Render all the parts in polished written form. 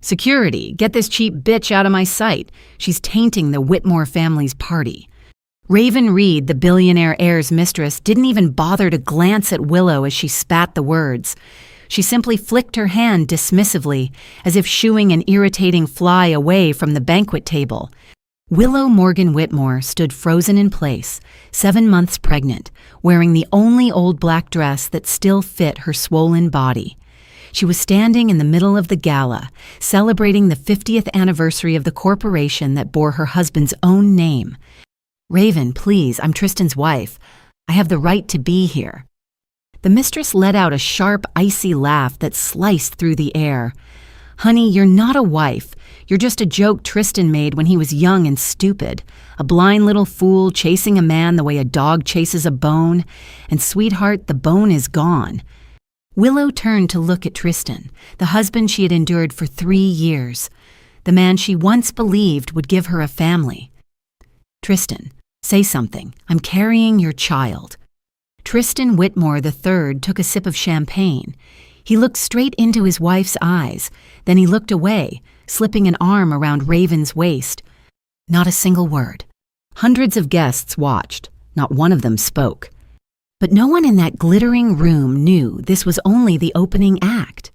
"Security, get this cheap bitch out of my sight. She's tainting the Whitmore family's party." Raven Reed, the billionaire heir's mistress, didn't even bother to glance at Willow as she spat the words. She simply flicked her hand dismissively, as if shooing an irritating fly away from the banquet table. Willow Morgan Whitmore stood frozen in place, 7 months pregnant, wearing the only old black dress that still fit her swollen body. She was standing in the middle of the gala, celebrating the 50th anniversary of the corporation that bore her husband's own name. "Raven, please, I'm Tristan's wife. I have the right to be here." The mistress let out a sharp, icy laugh that sliced through the air. "Honey, you're not a wife. You're just a joke Tristan made when he was young and stupid. A blind little fool chasing a man the way a dog chases a bone. And sweetheart, the bone is gone." Willow turned to look at Tristan, the husband she had endured for 3 years, the man she once believed would give her a family. "Tristan, say something. I'm carrying your child." Tristan Whitmore III took a sip of champagne. He looked straight into his wife's eyes, then he looked away, slipping an arm around Raven's waist. Not a single word. Hundreds of guests watched. Not one of them spoke. But no one in that glittering room knew this was only the opening act,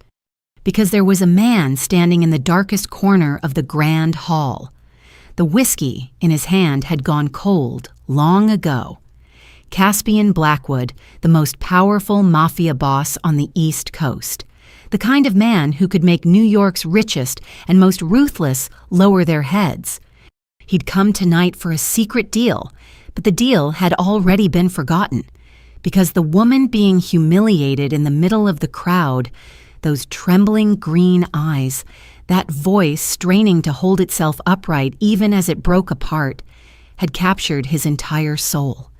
because there was a man standing in the darkest corner of the grand hall. The whiskey in his hand had gone cold long ago. Caspian Blackwood, the most powerful Mafia boss on the East Coast. The kind of man who could make New York's richest and most ruthless lower their heads. He'd come tonight for a secret deal, but the deal had already been forgotten, because the woman being humiliated in the middle of the crowd, those trembling green eyes, that voice straining to hold itself upright even as it broke apart, had captured his entire soul.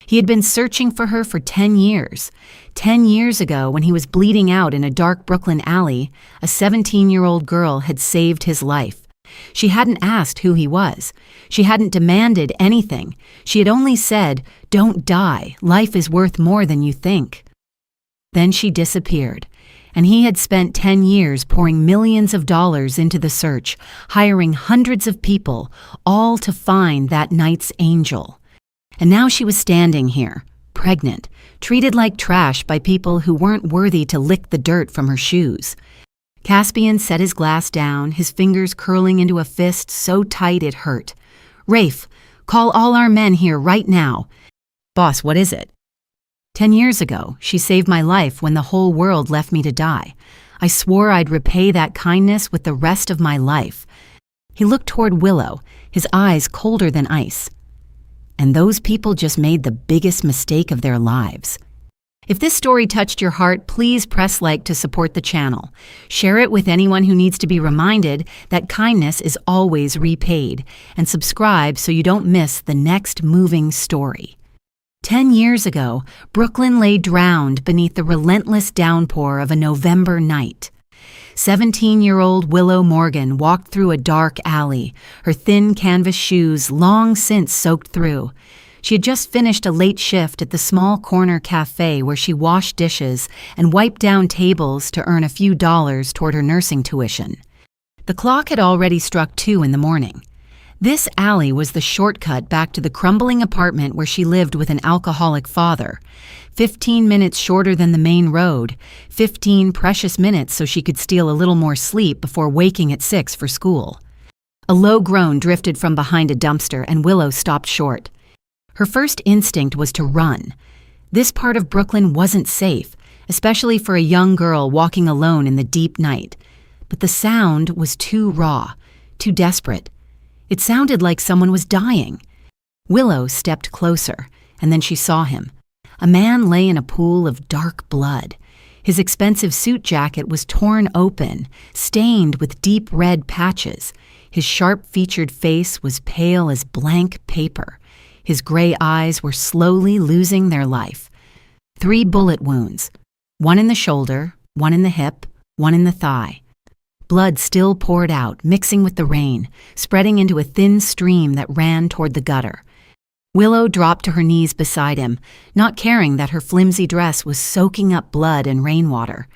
He had been searching for her for 10 years. 10 years ago, when he was bleeding out in a dark Brooklyn alley, a 17-year-old girl had saved his life. She hadn't asked who he was. She hadn't demanded anything. She had only said, "Don't die. Life is worth more than you think." Then she disappeared, and he had spent 10 years pouring millions of dollars into the search, hiring hundreds of people, all to find that night's angel. And now she was standing here, pregnant, treated like trash by people who weren't worthy to lick the dirt from her shoes. Caspian set his glass down, his fingers curling into a fist so tight it hurt. "Rafe, call all our men here right now." "Boss, what is it?" 10 years ago, she saved my life when the whole world left me to die. I swore I'd repay that kindness with the rest of my life." He looked toward Willow, his eyes colder than ice. "And those people just made the biggest mistake of their lives." If this story touched your heart, please press like to support the channel. Share it with anyone who needs to be reminded that kindness is always repaid, and subscribe so you don't miss the next moving story. 10 years ago, Brooklyn lay drowned beneath the relentless downpour of a November night. 17-year-old Willow Morgan walked through a dark alley, her thin canvas shoes long since soaked through. She had just finished a late shift at the small corner cafe where she washed dishes and wiped down tables to earn a few dollars toward her nursing tuition. The clock had already struck 2 in the morning. This alley was the shortcut back to the crumbling apartment where she lived with an alcoholic father. 15 minutes shorter than the main road, 15 precious minutes so she could steal a little more sleep before waking at 6 for school. A low groan drifted from behind a dumpster and Willow stopped short. Her first instinct was to run. This part of Brooklyn wasn't safe, especially for a young girl walking alone in the deep night. But the sound was too raw, too desperate. It sounded like someone was dying. Willow stepped closer, and then she saw him. A man lay in a pool of dark blood. His expensive suit jacket was torn open, stained with deep red patches. His sharp-featured face was pale as blank paper. His gray eyes were slowly losing their life. 3 bullet wounds, one in the shoulder, one in the hip, one in the thigh. Blood still poured out, mixing with the rain, spreading into a thin stream that ran toward the gutter. Willow dropped to her knees beside him, not caring that her flimsy dress was soaking up blood and rainwater.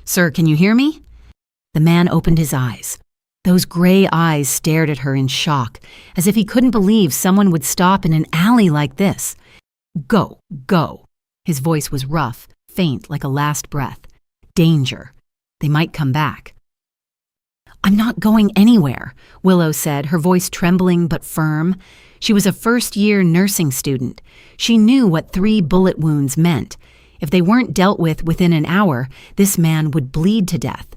"Sir, can you hear me?" The man opened his eyes. Those gray eyes stared at her in shock, as if he couldn't believe someone would stop in an alley like this. Go, go. His voice was rough, faint like a last breath. Danger. They might come back. I'm not going anywhere, Willow said, her voice trembling but firm. She was a first-year nursing student. She knew what 3 bullet wounds meant. If they weren't dealt with within an hour, this man would bleed to death.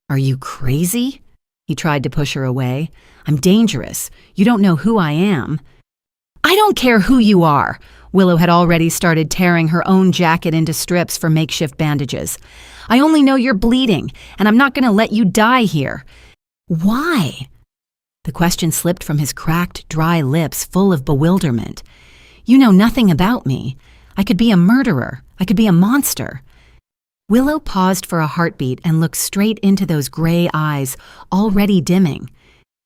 Are you crazy? He tried to push her away. I'm dangerous. You don't know who I am. I don't care who you are. Willow had already started tearing her own jacket into strips for makeshift bandages. I only know you're bleeding, and I'm not going to let you die here. Why? The question slipped from his cracked, dry lips full of bewilderment. You know nothing about me. I could be a murderer. I could be a monster. Willow paused for a heartbeat and looked straight into those gray eyes, already dimming.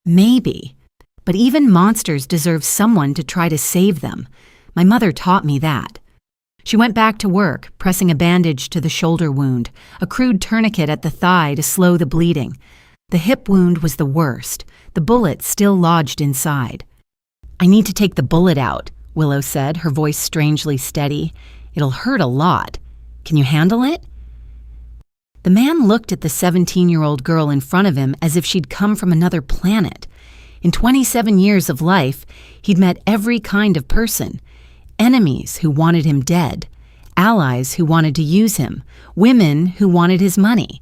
Maybe. But even monsters deserve someone to try to save them. My mother taught me that. She went back to work, pressing a bandage to the shoulder wound, a crude tourniquet at the thigh to slow the bleeding. The hip wound was the worst, the bullet still lodged inside. I need to take the bullet out, Willow said, her voice strangely steady. It'll hurt a lot. Can you handle it? The man looked at the 17-year-old girl in front of him as if she'd come from another planet. In 27 years of life, he'd met every kind of person. Enemies who wanted him dead, allies who wanted to use him, women who wanted his money.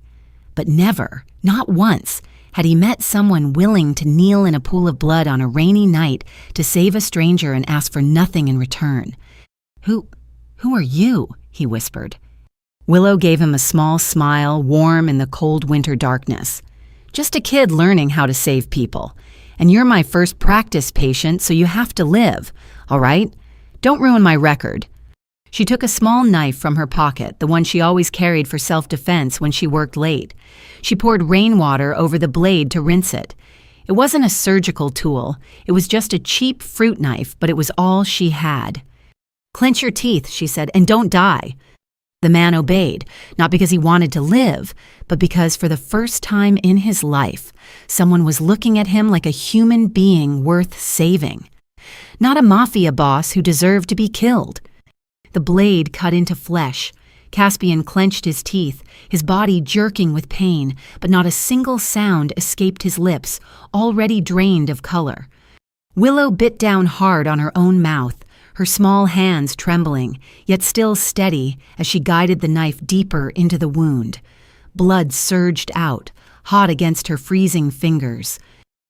But never, not once, had he met someone willing to kneel in a pool of blood on a rainy night to save a stranger and ask for nothing in return. Who are you? He whispered. Willow gave him a small smile, warm in the cold winter darkness. Just a kid learning how to save people. And you're my first practice patient, so you have to live, all right? Don't ruin my record. She took a small knife from her pocket, the one she always carried for self-defense when she worked late. She poured rainwater over the blade to rinse it. It wasn't a surgical tool. It was just a cheap fruit knife, but it was all she had. Clench your teeth, she said, and don't die. The man obeyed, not because he wanted to live, but because for the first time in his life, someone was looking at him like a human being worth saving. Not a mafia boss who deserved to be killed. The blade cut into flesh. Caspian clenched his teeth, his body jerking with pain, but not a single sound escaped his lips, already drained of color. Willow bit down hard on her own mouth, her small hands trembling, yet still steady as she guided the knife deeper into the wound. Blood surged out, hot against her freezing fingers.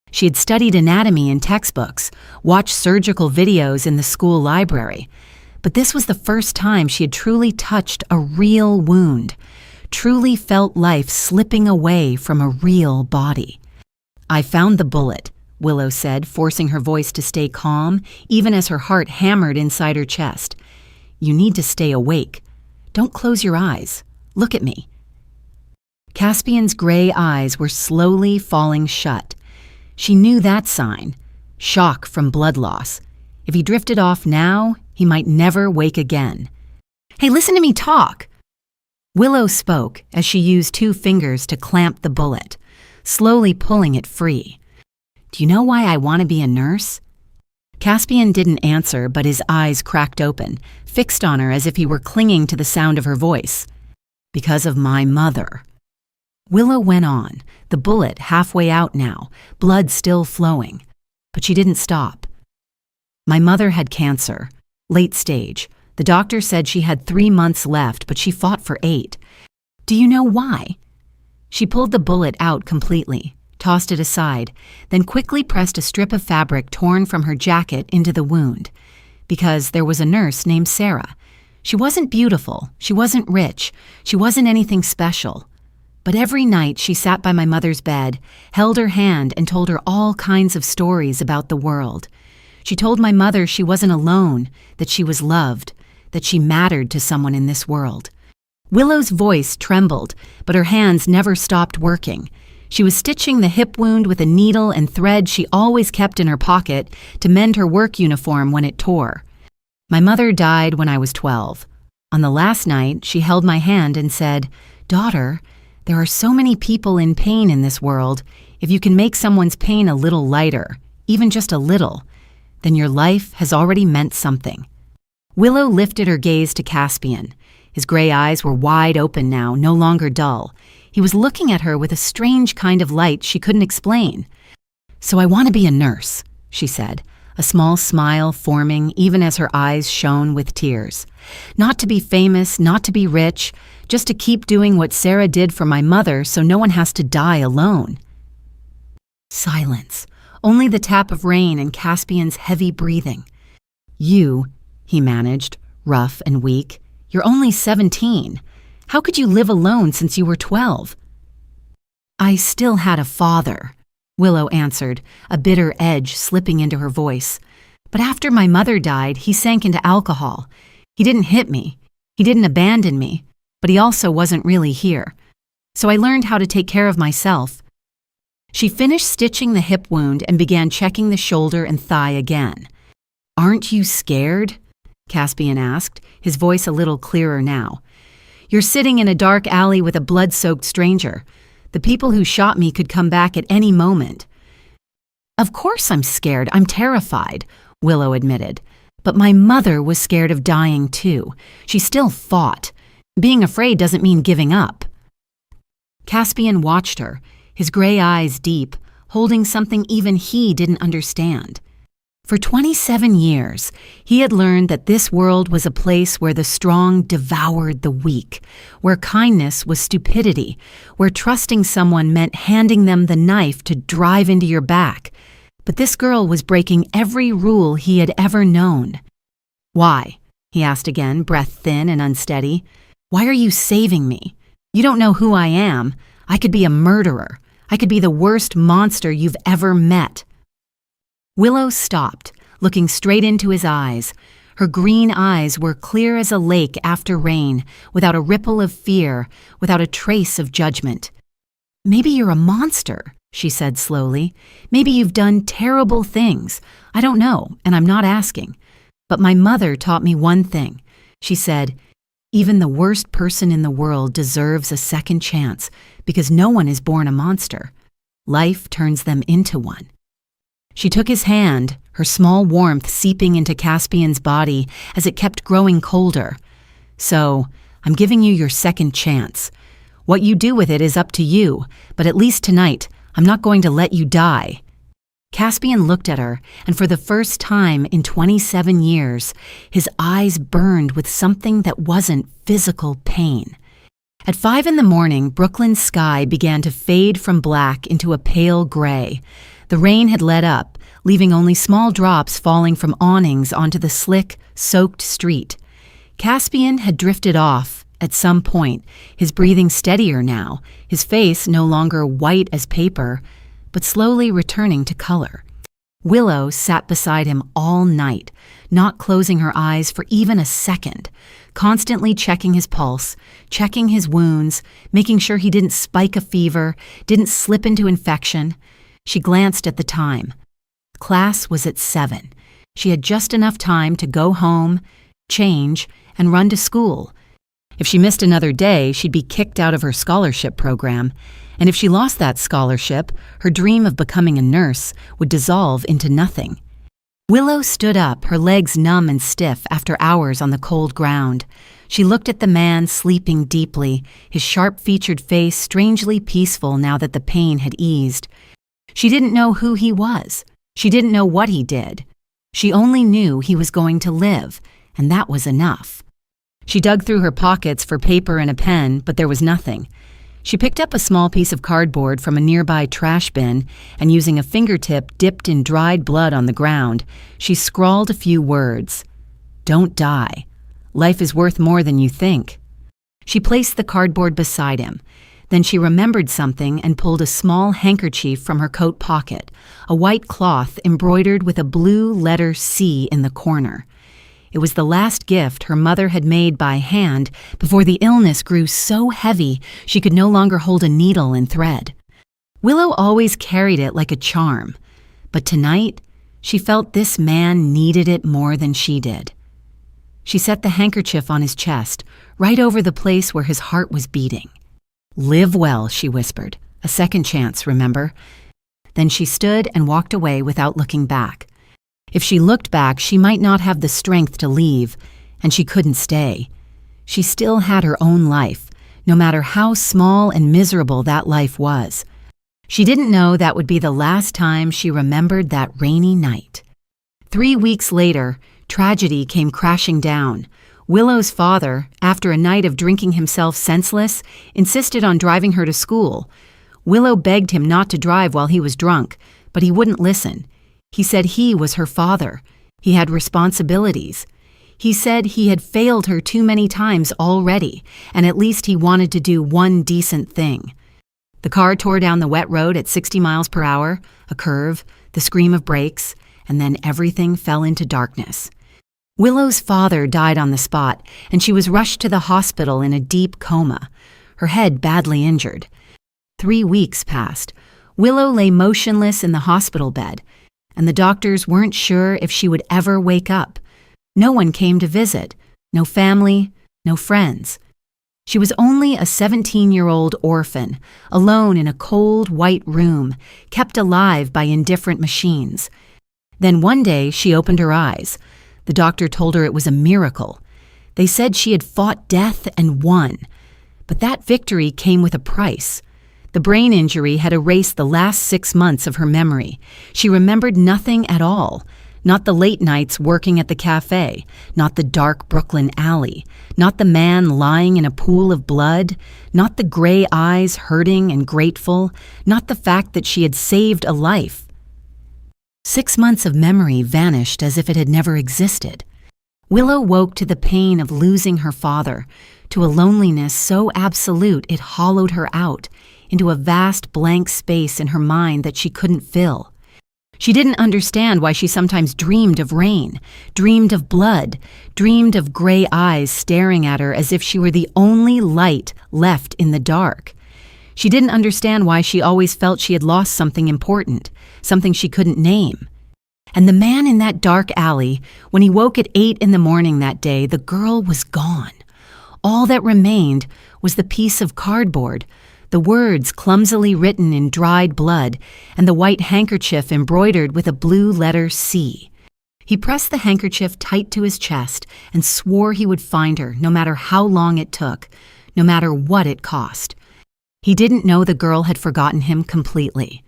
She had studied anatomy in textbooks, watched surgical videos in the school library, but this was the first time she had truly touched a real wound, truly felt life slipping away from a real body. I found the bullet, Willow said, forcing her voice to stay calm, even as her heart hammered inside her chest. You need to stay awake. Don't close your eyes. Look at me. Caspian's gray eyes were slowly falling shut. She knew that sign. Shock from blood loss. If he drifted off now, he might never wake again. Hey, listen to me talk. Willow spoke as she used 2 fingers to clamp the bullet, slowly pulling it free. Do you know why I want to be a nurse? Caspian didn't answer, but his eyes cracked open, fixed on her as if he were clinging to the sound of her voice. Because of my mother. Willow went on, the bullet halfway out now, blood still flowing. But she didn't stop. My mother had cancer, late stage. The doctor said she had 3 months left, but she fought for 8. Do you know why? She pulled the bullet out completely, tossed it aside, then quickly pressed a strip of fabric torn from her jacket into the wound. Because there was a nurse named Sarah. She wasn't beautiful, she wasn't rich, she wasn't anything special. But every night she sat by my mother's bed, held her hand and told her all kinds of stories about the world. She told my mother she wasn't alone, that she was loved, that she mattered to someone in this world. Willow's voice trembled, but her hands never stopped working. She was stitching the hip wound with a needle and thread she always kept in her pocket to mend her work uniform when it tore. My mother died when I was 12. On the last night, she held my hand and said, "Daughter, There are so many people in pain in this world. If you can make someone's pain a little lighter, even just a little, then your life has already meant something. Willow lifted her gaze to Caspian. His gray eyes were wide open now, no longer dull. He was looking at her with a strange kind of light she couldn't explain. "So I want to be a nurse," she said, a small smile forming even as her eyes shone with tears. "Not to be famous, not to be rich, just to keep doing what Sarah did for my mother so no one has to die alone." Silence. Only the tap of rain and Caspian's heavy breathing. "You," he managed, rough and weak, "you're only 17. How could you live alone since you were 12? "I still had a father," Willow answered, a bitter edge slipping into her voice. "But after my mother died, he sank into alcohol. He didn't hit me. He didn't abandon me. But he also wasn't really here. So I learned how to take care of myself." She finished stitching the hip wound and began checking the shoulder and thigh again. "Aren't you scared?" Caspian asked, his voice a little clearer now. "You're sitting in a dark alley with a blood-soaked stranger. The people who shot me could come back at any moment." "Of course I'm scared. I'm terrified," Willow admitted. "But my mother was scared of dying too. She still fought. Being afraid doesn't mean giving up." Caspian watched her, his gray eyes deep, holding something even he didn't understand. For 27 years, he had learned that this world was a place where the strong devoured the weak, where kindness was stupidity, where trusting someone meant handing them the knife to drive into your back. But this girl was breaking every rule he had ever known. "Why?" he asked again, breath thin and unsteady. "Why are you saving me? You don't know who I am. I could be a murderer. I could be the worst monster you've ever met." Willow stopped, looking straight into his eyes. Her green eyes were clear as a lake after rain, without a ripple of fear, without a trace of judgment. "Maybe you're a monster," she said slowly. "Maybe you've done terrible things. I don't know, and I'm not asking. But my mother taught me one thing. She said, even the worst person in the world deserves a second chance because no one is born a monster. Life turns them into one." She took his hand, her small warmth seeping into Caspian's body as it kept growing colder. "So, I'm giving you your second chance. What you do with it is up to you, but at least tonight, I'm not going to let you die." Caspian looked at her, and for the first time in 27 years, his eyes burned with something that wasn't physical pain. At 5 a.m, Brooklyn's sky began to fade from black into a pale gray. The rain had let up, leaving only small drops falling from awnings onto the slick, soaked street. Caspian had drifted off at some point, his breathing steadier now, his face no longer white as paper, but slowly returning to color. Willow sat beside him all night, not closing her eyes for even a second, constantly checking his pulse, checking his wounds, making sure he didn't spike a fever, didn't slip into infection. She glanced at the time. Class was at 7. She had just enough time to go home, change, and run to school. If she missed another day, she'd be kicked out of her scholarship program. And if she lost that scholarship, her dream of becoming a nurse would dissolve into nothing. Willow stood up, her legs numb and stiff after hours on the cold ground. She looked at the man sleeping deeply, his sharp-featured face strangely peaceful now that the pain had eased. She didn't know who he was. She didn't know what he did. She only knew he was going to live, and that was enough. She dug through her pockets for paper and a pen, but there was nothing. She picked up a small piece of cardboard from a nearby trash bin, and using a fingertip dipped in dried blood on the ground, she scrawled a few words. "Don't die. Life is worth more than you think." She placed the cardboard beside him. Then she remembered something and pulled a small handkerchief from her coat pocket, a white cloth embroidered with a blue letter C in the corner. It was the last gift her mother had made by hand before the illness grew so heavy she could no longer hold a needle and thread. Willow always carried it like a charm, but tonight she felt this man needed it more than she did. She set the handkerchief on his chest, right over the place where his heart was beating. "Live well," she whispered. "A second chance, remember?" Then she stood and walked away without looking back. If she looked back, she might not have the strength to leave, and she couldn't stay. She still had her own life, no matter how small and miserable that life was. She didn't know that would be the last time she remembered that rainy night. 3 weeks later, tragedy came crashing down. Willow's father, after a night of drinking himself senseless, insisted on driving her to school. Willow begged him not to drive while he was drunk, but he wouldn't listen. He said he was her father. He had responsibilities. He said he had failed her too many times already, and at least he wanted to do one decent thing. The car tore down the wet road at 60 miles per hour, a curve, the scream of brakes, and then everything fell into darkness. Willow's father died on the spot, and she was rushed to the hospital in a deep coma, her head badly injured. 3 weeks passed. Willow lay motionless in the hospital bed, and the doctors weren't sure if she would ever wake up. No one came to visit, no family, no friends. She was only a 17-year-old orphan, alone in a cold, white room, kept alive by indifferent machines. Then one day she opened her eyes. The doctor told her it was a miracle. They said she had fought death and won. But that victory came with a price. The brain injury had erased the last 6 months of her memory. She remembered nothing at all. Not the late nights working at the cafe, not the dark Brooklyn alley, not the man lying in a pool of blood, not the gray eyes hurting and grateful, not the fact that she had saved a life. 6 months of memory vanished as if it had never existed. Willow woke to the pain of losing her father, to a loneliness so absolute it hollowed her out, into a vast blank space in her mind that she couldn't fill. She didn't understand why she sometimes dreamed of rain, dreamed of blood, dreamed of gray eyes staring at her as if she were the only light left in the dark. She didn't understand why she always felt she had lost something important, something she couldn't name. And the man in that dark alley, when he woke at 8 in the morning that day, the girl was gone. All that remained was the piece of cardboard, the words clumsily written in dried blood, and the white handkerchief embroidered with a blue letter C. He pressed the handkerchief tight to his chest and swore he would find her, no matter how long it took, no matter what it cost. He didn't know the girl had forgotten him completely.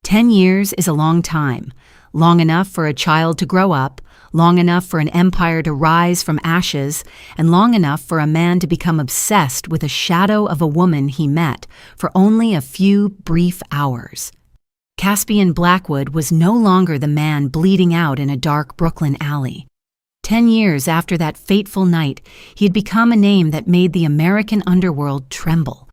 10 years is a long time, long enough for a child to grow up, long enough for an empire to rise from ashes, and long enough for a man to become obsessed with a shadow of a woman he met for only a few brief hours. Caspian Blackwood was no longer the man bleeding out in a dark Brooklyn alley. 10 years after that fateful night, he had become a name that made the American underworld tremble.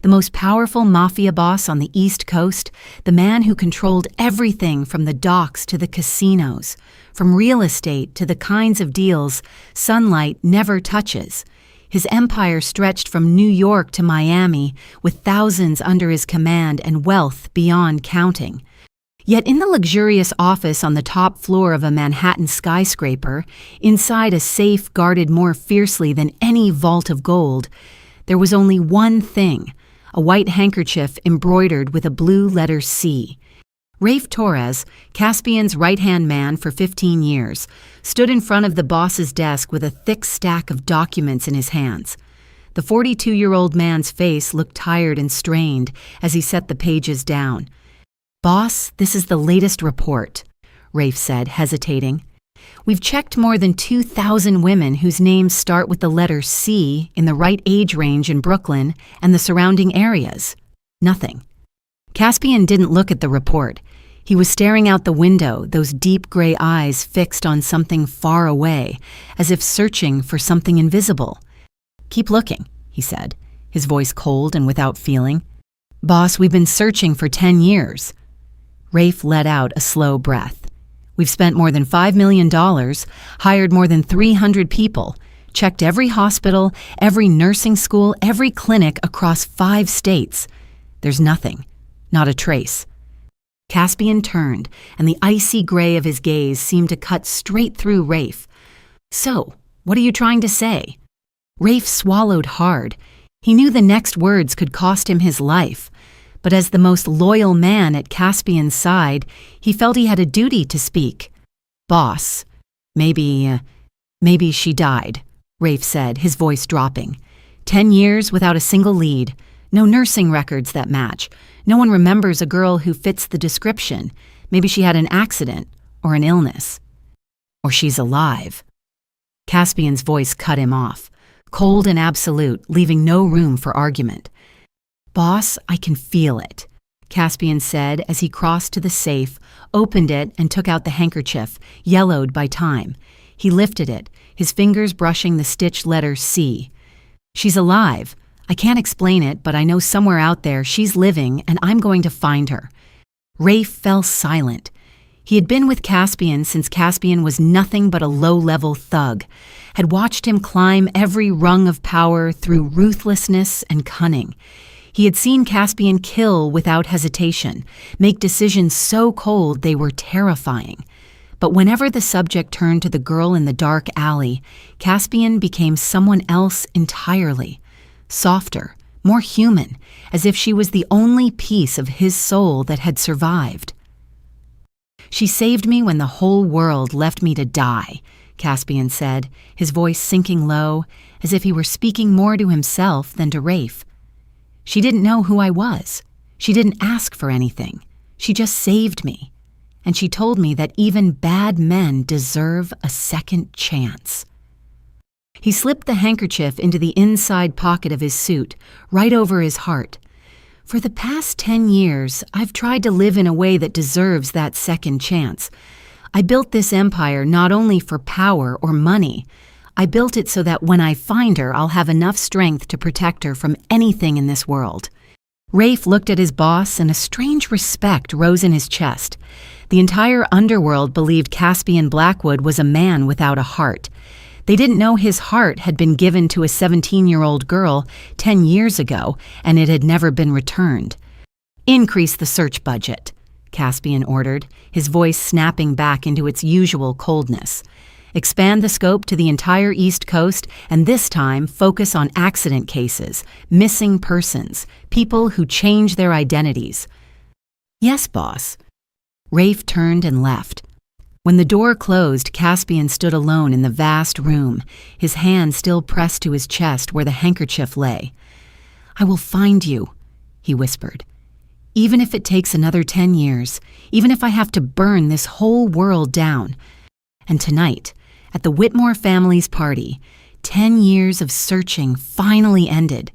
The most powerful mafia boss on the East Coast, the man who controlled everything from the docks to the casinos, from real estate to the kinds of deals sunlight never touches. His empire stretched from New York to Miami, with thousands under his command and wealth beyond counting. Yet in the luxurious office on the top floor of a Manhattan skyscraper, inside a safe guarded more fiercely than any vault of gold, there was only one thing, a white handkerchief embroidered with a blue letter C. Rafe Torres, Caspian's right-hand man for 15 years, stood in front of the boss's desk with a thick stack of documents in his hands. The 42-year-old man's face looked tired and strained as he set the pages down. "Boss, this is the latest report," Rafe said, hesitating. "We've checked more than 2,000 women whose names start with the letter C in the right age range in Brooklyn and the surrounding areas. Nothing." Caspian didn't look at the report. He was staring out the window, those deep gray eyes fixed on something far away, as if searching for something invisible. "Keep looking," he said, his voice cold and without feeling. "Boss, we've been searching for 10 years. Rafe let out a slow breath. "We've spent more than $5 million, hired more than 300 people, checked every hospital, every nursing school, every clinic across 5 states. There's nothing, not a trace." Caspian turned, and the icy gray of his gaze seemed to cut straight through Rafe. "So, what are you trying to say?" Rafe swallowed hard. He knew the next words could cost him his life, but as the most loyal man at Caspian's side, he felt he had a duty to speak. "Boss, maybe she died," Rafe said, his voice dropping. 10 years without a single lead, no nursing records that match. No one remembers a girl who fits the description. Maybe she had an accident or an illness. Or she's alive. Caspian's voice cut him off, cold and absolute, leaving no room for argument. "Boss, I can feel it," Caspian said as he crossed to the safe, opened it, and took out the handkerchief, yellowed by time. He lifted it, his fingers brushing the stitched letter C. "She's alive. I can't explain it, but I know somewhere out there she's living, and I'm going to find her." Rafe fell silent. He had been with Caspian since Caspian was nothing but a low-level thug, had watched him climb every rung of power through ruthlessness and cunning. He had seen Caspian kill without hesitation, make decisions so cold they were terrifying. But whenever the subject turned to the girl in the dark alley, Caspian became someone else entirely. Softer, more human, as if she was the only piece of his soul that had survived. "She saved me when the whole world left me to die," Caspian said, his voice sinking low, as if he were speaking more to himself than to Rafe. "She didn't know who I was. She didn't ask for anything. She just saved me. And she told me that even bad men deserve a second chance." He slipped the handkerchief into the inside pocket of his suit, right over his heart. "For the past 10 years, I've tried to live in a way that deserves that second chance. I built this empire not only for power or money. I built it so that when I find her, I'll have enough strength to protect her from anything in this world." Rafe looked at his boss, and a strange respect rose in his chest. The entire underworld believed Caspian Blackwood was a man without a heart. They didn't know his heart had been given to a 17-year-old girl 10 years ago, and it had never been returned. "Increase the search budget," Caspian ordered, his voice snapping back into its usual coldness. "Expand the scope to the entire East Coast, and this time focus on accident cases, missing persons, people who change their identities." "Yes, boss." Rafe turned and left. When the door closed, Caspian stood alone in the vast room, his hand still pressed to his chest where the handkerchief lay. "I will find you," he whispered. "Even if it takes another 10 years, even if I have to burn this whole world down." And tonight, at the Whitmore family's party, 10 years of searching finally ended,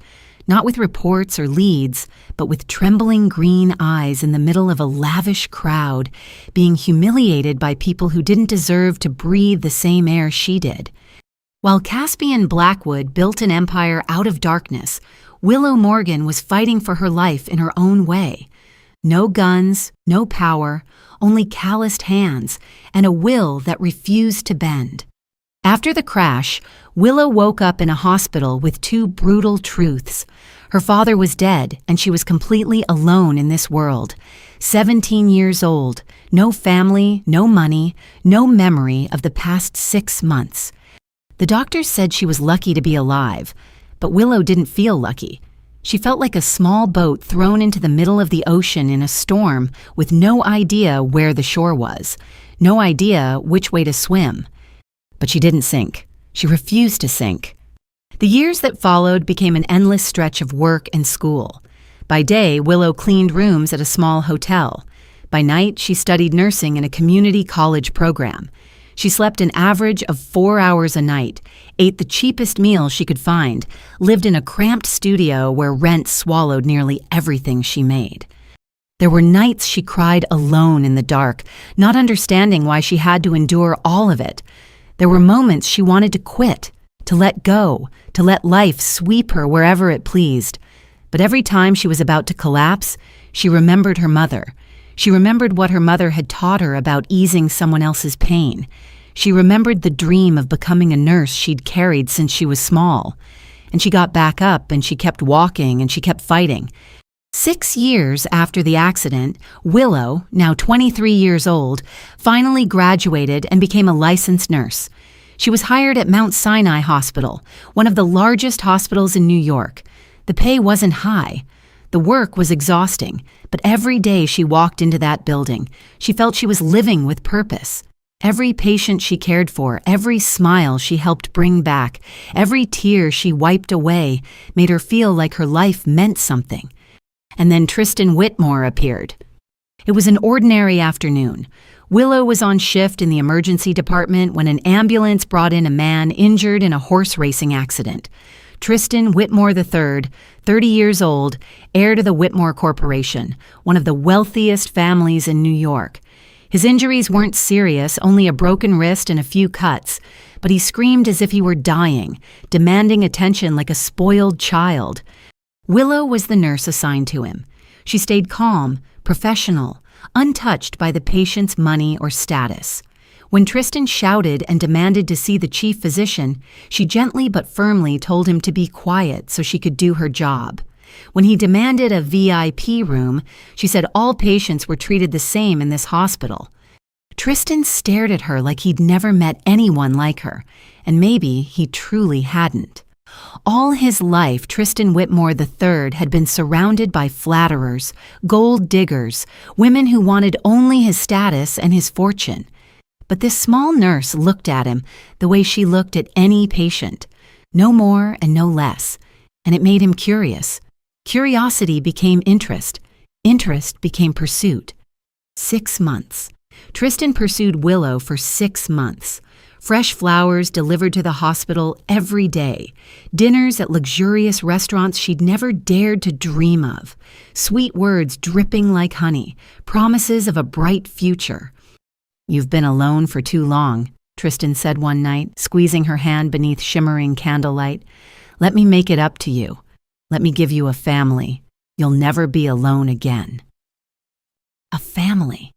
not with reports or leads, but with trembling green eyes in the middle of a lavish crowd, being humiliated by people who didn't deserve to breathe the same air she did. While Caspian Blackwood built an empire out of darkness, Willow Morgan was fighting for her life in her own way. No guns, no power, only calloused hands, and a will that refused to bend. After the crash, Willow woke up in a hospital with 2 brutal truths. Her father was dead, and she was completely alone in this world. 17 years old, no family, no money, no memory of the past 6 months. The doctors said she was lucky to be alive, but Willow didn't feel lucky. She felt like a small boat thrown into the middle of the ocean in a storm with no idea where the shore was, no idea which way to swim. But she didn't sink. She refused to sink. The years that followed became an endless stretch of work and school. By day, Willow cleaned rooms at a small hotel. By night, she studied nursing in a community college program. She slept an average of 4 hours a night, ate the cheapest meal she could find, lived in a cramped studio where rent swallowed nearly everything she made. There were nights she cried alone in the dark, not understanding why she had to endure all of it. There were moments she wanted to quit, to let go, to let life sweep her wherever it pleased. But every time she was about to collapse, she remembered her mother. She remembered what her mother had taught her about easing someone else's pain. She remembered the dream of becoming a nurse she'd carried since she was small. And she got back up, and she kept walking, and she kept fighting. 6 years after the accident, Willow, now 23 years old, finally graduated and became a licensed nurse. She was hired at Mount Sinai Hospital, one of the largest hospitals in New York. The pay wasn't high. The work was exhausting, but every day she walked into that building, she felt she was living with purpose. Every patient she cared for, every smile she helped bring back, every tear she wiped away made her feel like her life meant something. And then Tristan Whitmore appeared. It was an ordinary afternoon. Willow was on shift in the emergency department when an ambulance brought in a man injured in a horse racing accident. Tristan Whitmore III, 30 years old, heir to the Whitmore Corporation, one of the wealthiest families in New York. His injuries weren't serious, only a broken wrist and a few cuts, but he screamed as if he were dying, demanding attention like a spoiled child. Willow was the nurse assigned to him. She stayed calm, professional, untouched by the patient's money or status. When Tristan shouted and demanded to see the chief physician, she gently but firmly told him to be quiet so she could do her job. When he demanded a VIP room, she said all patients were treated the same in this hospital. Tristan stared at her like he'd never met anyone like her, and maybe he truly hadn't. All his life, Tristan Whitmore III had been surrounded by flatterers, gold diggers, women who wanted only his status and his fortune. But this small nurse looked at him the way she looked at any patient, no more and no less, and it made him curious. Curiosity became interest. Interest became pursuit. 6 months. Tristan pursued Willow for 6 months. Fresh flowers delivered to the hospital every day. Dinners at luxurious restaurants she'd never dared to dream of. Sweet words dripping like honey. Promises of a bright future. "You've been alone for too long," Tristan said one night, squeezing her hand beneath shimmering candlelight. "Let me make it up to you. Let me give you a family. You'll never be alone again." A family.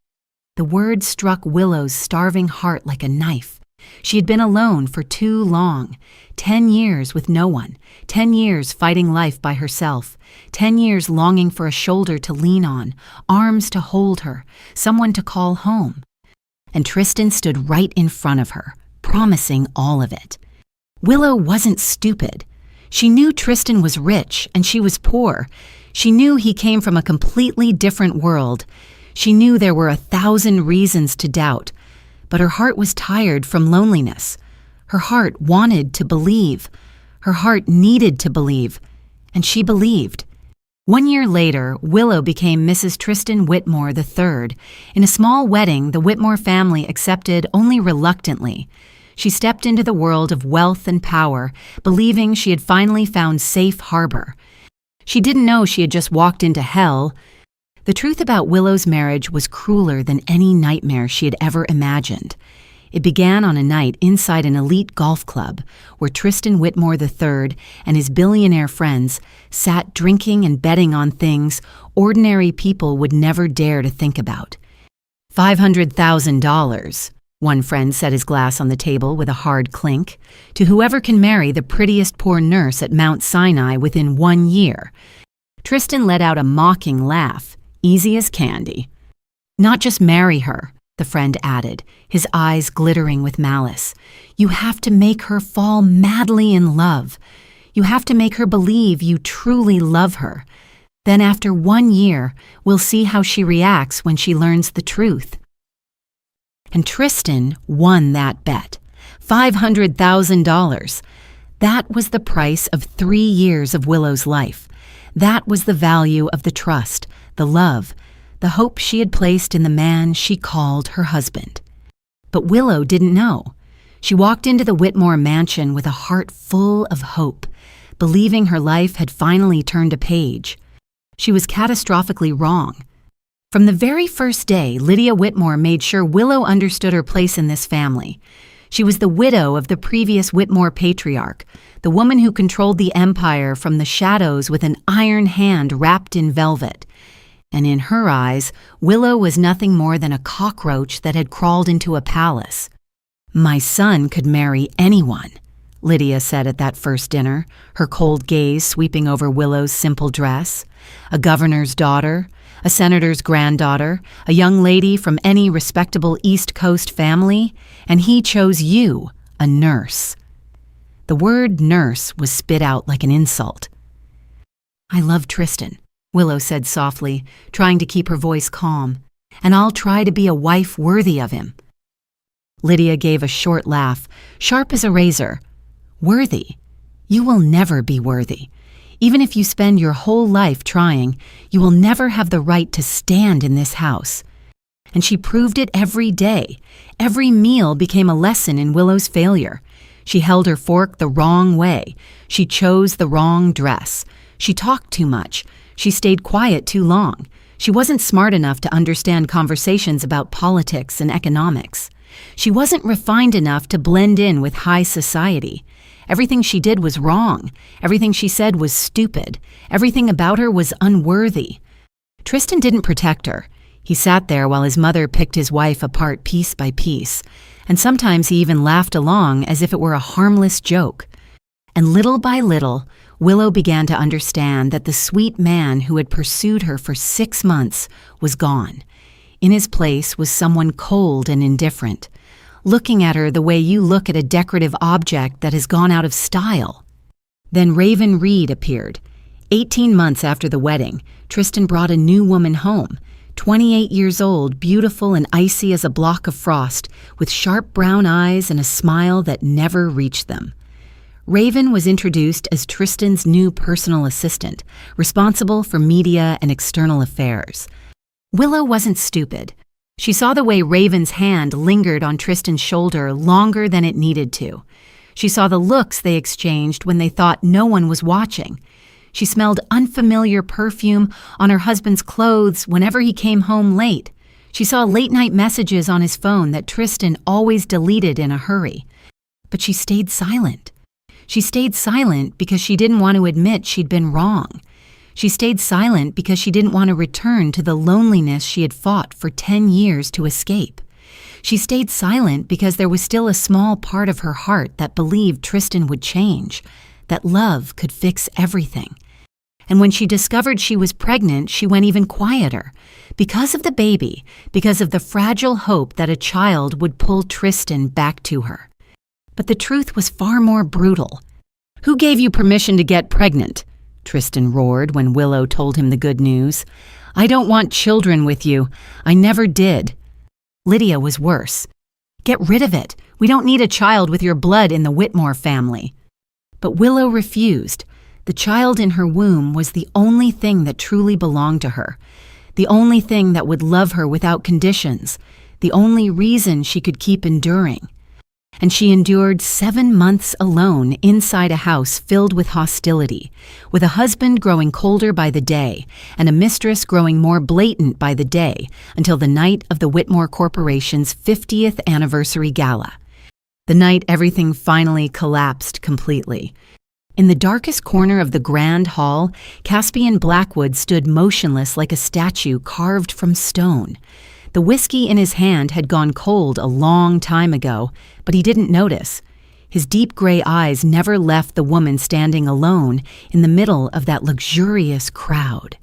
The word struck Willow's starving heart like a knife. She had been alone for too long. 10 years with no one. 10 years fighting life by herself. 10 years longing for a shoulder to lean on, arms to hold her, someone to call home. And Tristan stood right in front of her, promising all of it. Willow wasn't stupid. She knew Tristan was rich and she was poor. She knew he came from a completely different world. She knew there were 1,000 reasons to doubt, but her heart was tired from loneliness. Her heart wanted to believe. Her heart needed to believe, and she believed. 1 year later, Willow became Mrs. Tristan Whitmore III. In a small wedding, the Whitmore family accepted only reluctantly. She stepped into the world of wealth and power, believing she had finally found safe harbor. She didn't know she had just walked into hell. The truth about Willow's marriage was crueler than any nightmare she had ever imagined. It began on a night inside an elite golf club where Tristan Whitmore III and his billionaire friends sat drinking and betting on things ordinary people would never dare to think about. $500,000, one friend set his glass on the table with a hard clink, to whoever can marry the prettiest poor nurse at Mount Sinai within 1 year. Tristan let out a mocking laugh, easy as candy. "Not just marry her," the friend added, his eyes glittering with malice. "You have to make her fall madly in love. You have to make her believe you truly love her. Then after 1 year, we'll see how she reacts when she learns the truth." And Tristan won that bet. $500,000. That was the price of 3 years of Willow's life. That was the value of the trust, the love, the hope she had placed in the man she called her husband. But Willow didn't know. She walked into the Whitmore mansion with a heart full of hope, believing her life had finally turned a page. She was catastrophically wrong. From the very first day, Lydia Whitmore made sure Willow understood her place in this family. She was the widow of the previous Whitmore patriarch, the woman who controlled the empire from the shadows with an iron hand wrapped in velvet. And in her eyes, Willow was nothing more than a cockroach that had crawled into a palace. "My son could marry anyone," Lydia said at that first dinner, her cold gaze sweeping over Willow's simple dress. "A governor's daughter, a senator's granddaughter, a young lady from any respectable East Coast family, and he chose you, a nurse." The word nurse was spit out like an insult. "I love Tristan," Willow said softly, trying to keep her voice calm. "And I'll try to be a wife worthy of him." Lydia gave a short laugh, sharp as a razor. "Worthy? You will never be worthy. Even if you spend your whole life trying, you will never have the right to stand in this house." And she proved it every day. Every meal became a lesson in Willow's failure. She held her fork the wrong way. She chose the wrong dress. She talked too much. She stayed quiet too long. She wasn't smart enough to understand conversations about politics and economics. She wasn't refined enough to blend in with high society. Everything she did was wrong. Everything she said was stupid. Everything about her was unworthy. Tristan didn't protect her. He sat there while his mother picked his wife apart piece by piece, and sometimes he even laughed along as if it were a harmless joke. And little by little, Willow began to understand that the sweet man who had pursued her for 6 months was gone. In his place was someone cold and indifferent, looking at her the way you look at a decorative object that has gone out of style. Then Raven Reed appeared. 18 months after the wedding, Tristan brought a new woman home, 28 years old, beautiful and icy as a block of frost, with sharp brown eyes and a smile that never reached them. Raven was introduced as Tristan's new personal assistant, responsible for media and external affairs. Willow wasn't stupid. She saw the way Raven's hand lingered on Tristan's shoulder longer than it needed to. She saw the looks they exchanged when they thought no one was watching. She smelled unfamiliar perfume on her husband's clothes whenever he came home late. She saw late-night messages on his phone that Tristan always deleted in a hurry. But she stayed silent. She stayed silent because she didn't want to admit she'd been wrong. She stayed silent because she didn't want to return to the loneliness she had fought for 10 years to escape. She stayed silent because there was still a small part of her heart that believed Tristan would change, that love could fix everything. And when she discovered she was pregnant, she went even quieter. Because of the baby, because of the fragile hope that a child would pull Tristan back to her. But the truth was far more brutal. "Who gave you permission to get pregnant?" Tristan roared when Willow told him the good news. "I don't want children with you. I never did." Lydia was worse. "Get rid of it. We don't need a child with your blood in the Whitmore family." But Willow refused. The child in her womb was the only thing that truly belonged to her, the only thing that would love her without conditions, the only reason she could keep enduring. And she endured 7 months alone inside a house filled with hostility, with a husband growing colder by the day and a mistress growing more blatant by the day, until the night of the Whitmore Corporation's 50th anniversary gala. The night everything finally collapsed completely. In the darkest corner of the grand hall, Caspian Blackwood stood motionless like a statue carved from stone. The whiskey in his hand had gone cold a long time ago, but he didn't notice. His deep gray eyes never left the woman standing alone in the middle of that luxurious crowd.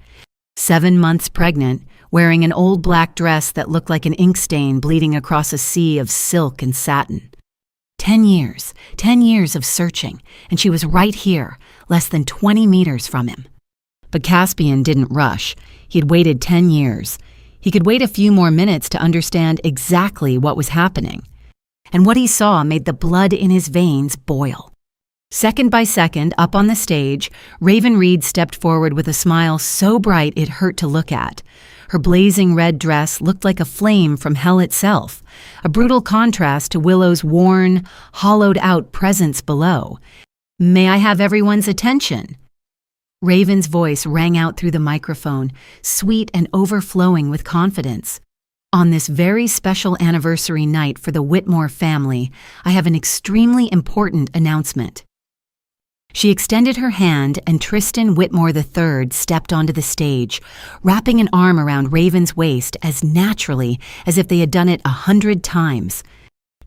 7 months pregnant, wearing an old black dress that looked like an ink stain bleeding across a sea of silk and satin. 10 years of searching, and she was right here, less than 20 meters from him. But Caspian didn't rush. He had waited 10 years. He could wait a few more minutes to understand exactly what was happening. And what he saw made the blood in his veins boil. Second by second, up on the stage, Raven Reed stepped forward with a smile so bright it hurt to look at. Her blazing red dress looked like a flame from hell itself, a brutal contrast to Willow's worn, hollowed-out presence below. "May I have everyone's attention?" Raven's voice rang out through the microphone, sweet and overflowing with confidence. "On this very special anniversary night for the Whitmore family, I have an extremely important announcement." She extended her hand, and Tristan Whitmore III stepped onto the stage, wrapping an arm around Raven's waist as naturally as if they had done it 100 times.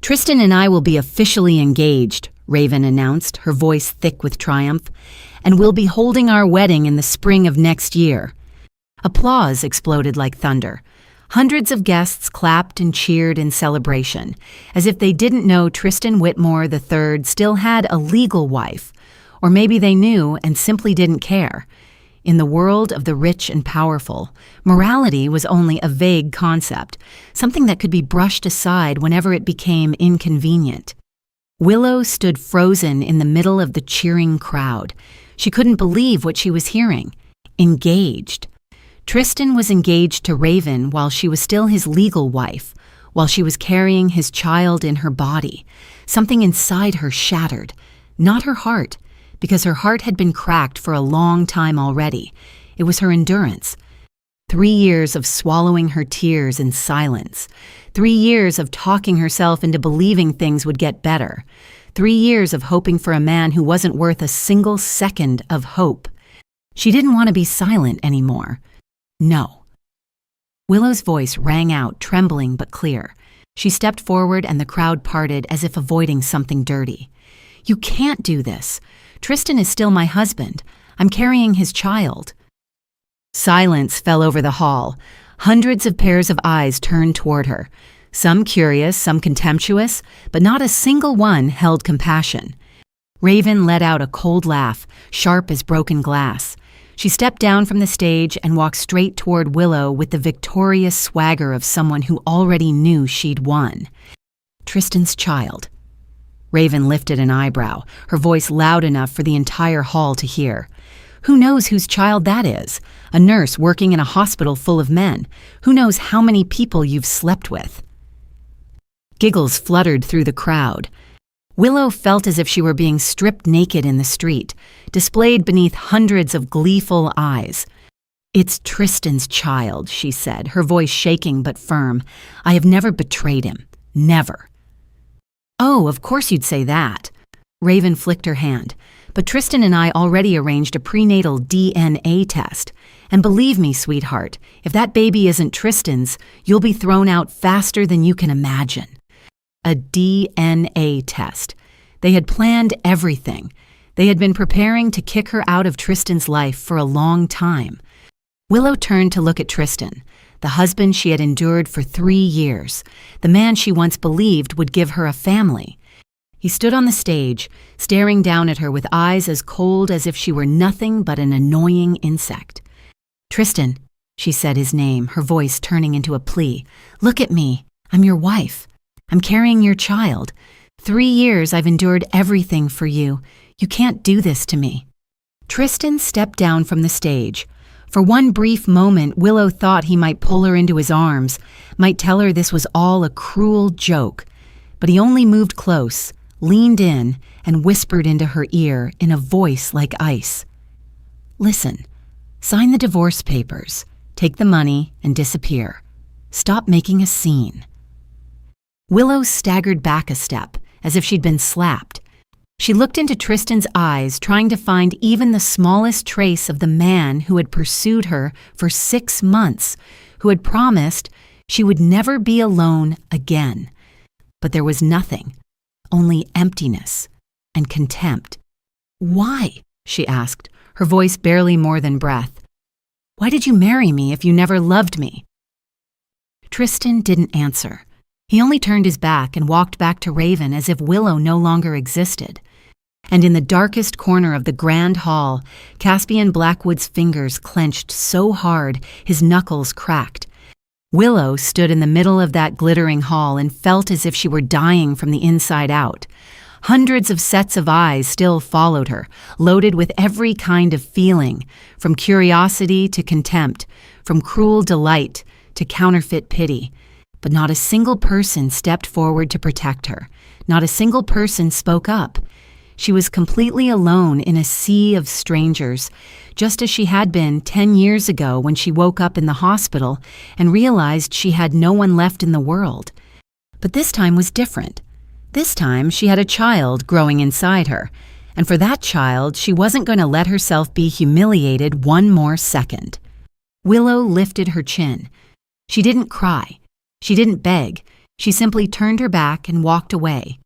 "Tristan and I will be officially engaged," Raven announced, her voice thick with triumph, "and we'll be holding our wedding in the spring of next year." Applause exploded like thunder. Hundreds of guests clapped and cheered in celebration, as if they didn't know Tristan Whitmore III still had a legal wife. Or maybe they knew and simply didn't care. In the world of the rich and powerful, morality was only a vague concept, something that could be brushed aside whenever it became inconvenient. Willow stood frozen in the middle of the cheering crowd. She couldn't believe what she was hearing. Engaged. Tristan was engaged to Raven while she was still his legal wife, while she was carrying his child in her body. Something inside her shattered. Not her heart, because her heart had been cracked for a long time already. It was her endurance. 3 years of swallowing her tears in silence. 3 years of talking herself into believing things would get better. 3 years of hoping for a man who wasn't worth a single second of hope. She didn't want to be silent anymore. No. Willow's voice rang out, trembling but clear. She stepped forward and the crowd parted as if avoiding something dirty. You can't do this. Tristan is still my husband. I'm carrying his child. Silence fell over the hall. Hundreds of pairs of eyes turned toward her. Some curious, some contemptuous, but not a single one held compassion. Raven let out a cold laugh, sharp as broken glass. She stepped down from the stage and walked straight toward Willow with the victorious swagger of someone who already knew she'd won. Tristan's child. Raven lifted an eyebrow, her voice loud enough for the entire hall to hear. Who knows whose child that is? A nurse working in a hospital full of men. Who knows how many people you've slept with? Giggles fluttered through the crowd. Willow felt as if she were being stripped naked in the street, displayed beneath hundreds of gleeful eyes. It's Tristan's child, she said, her voice shaking but firm. I have never betrayed him. Never. Oh, of course you'd say that. Raven flicked her hand. But Tristan and I already arranged a prenatal DNA test. And believe me, sweetheart, if that baby isn't Tristan's, you'll be thrown out faster than you can imagine. A DNA test. They had planned everything. They had been preparing to kick her out of Tristan's life for a long time. Willow turned to look at Tristan, the husband she had endured for 3 years, the man she once believed would give her a family. He stood on the stage, staring down at her with eyes as cold as if she were nothing but an annoying insect. Tristan, she said his name, her voice turning into a plea. Look at me. I'm your wife. I'm carrying your child. 3 years I've endured everything for you. You can't do this to me. Tristan stepped down from the stage. For one brief moment, Willow thought he might pull her into his arms, might tell her this was all a cruel joke. But he only moved close, leaned in, and whispered into her ear in a voice like ice. Listen, sign the divorce papers, take the money, and disappear. Stop making a scene. Willow staggered back a step, as if she'd been slapped. She looked into Tristan's eyes, trying to find even the smallest trace of the man who had pursued her for 6 months, who had promised she would never be alone again. But there was nothing, only emptiness and contempt. Why? She asked, her voice barely more than breath. Why did you marry me if you never loved me? Tristan didn't answer. He only turned his back and walked back to Raven as if Willow no longer existed. And in the darkest corner of the grand hall, Caspian Blackwood's fingers clenched so hard his knuckles cracked. Willow stood in the middle of that glittering hall and felt as if she were dying from the inside out. Hundreds of sets of eyes still followed her, loaded with every kind of feeling, from curiosity to contempt, from cruel delight to counterfeit pity. But not a single person stepped forward to protect her. Not a single person spoke up. She was completely alone in a sea of strangers, just as she had been 10 years ago when she woke up in the hospital and realized she had no one left in the world. But this time was different. This time she had a child growing inside her, and for that child she wasn't going to let herself be humiliated one more second. Willow lifted her chin. She didn't cry. She didn't beg. She simply turned her back and walked away.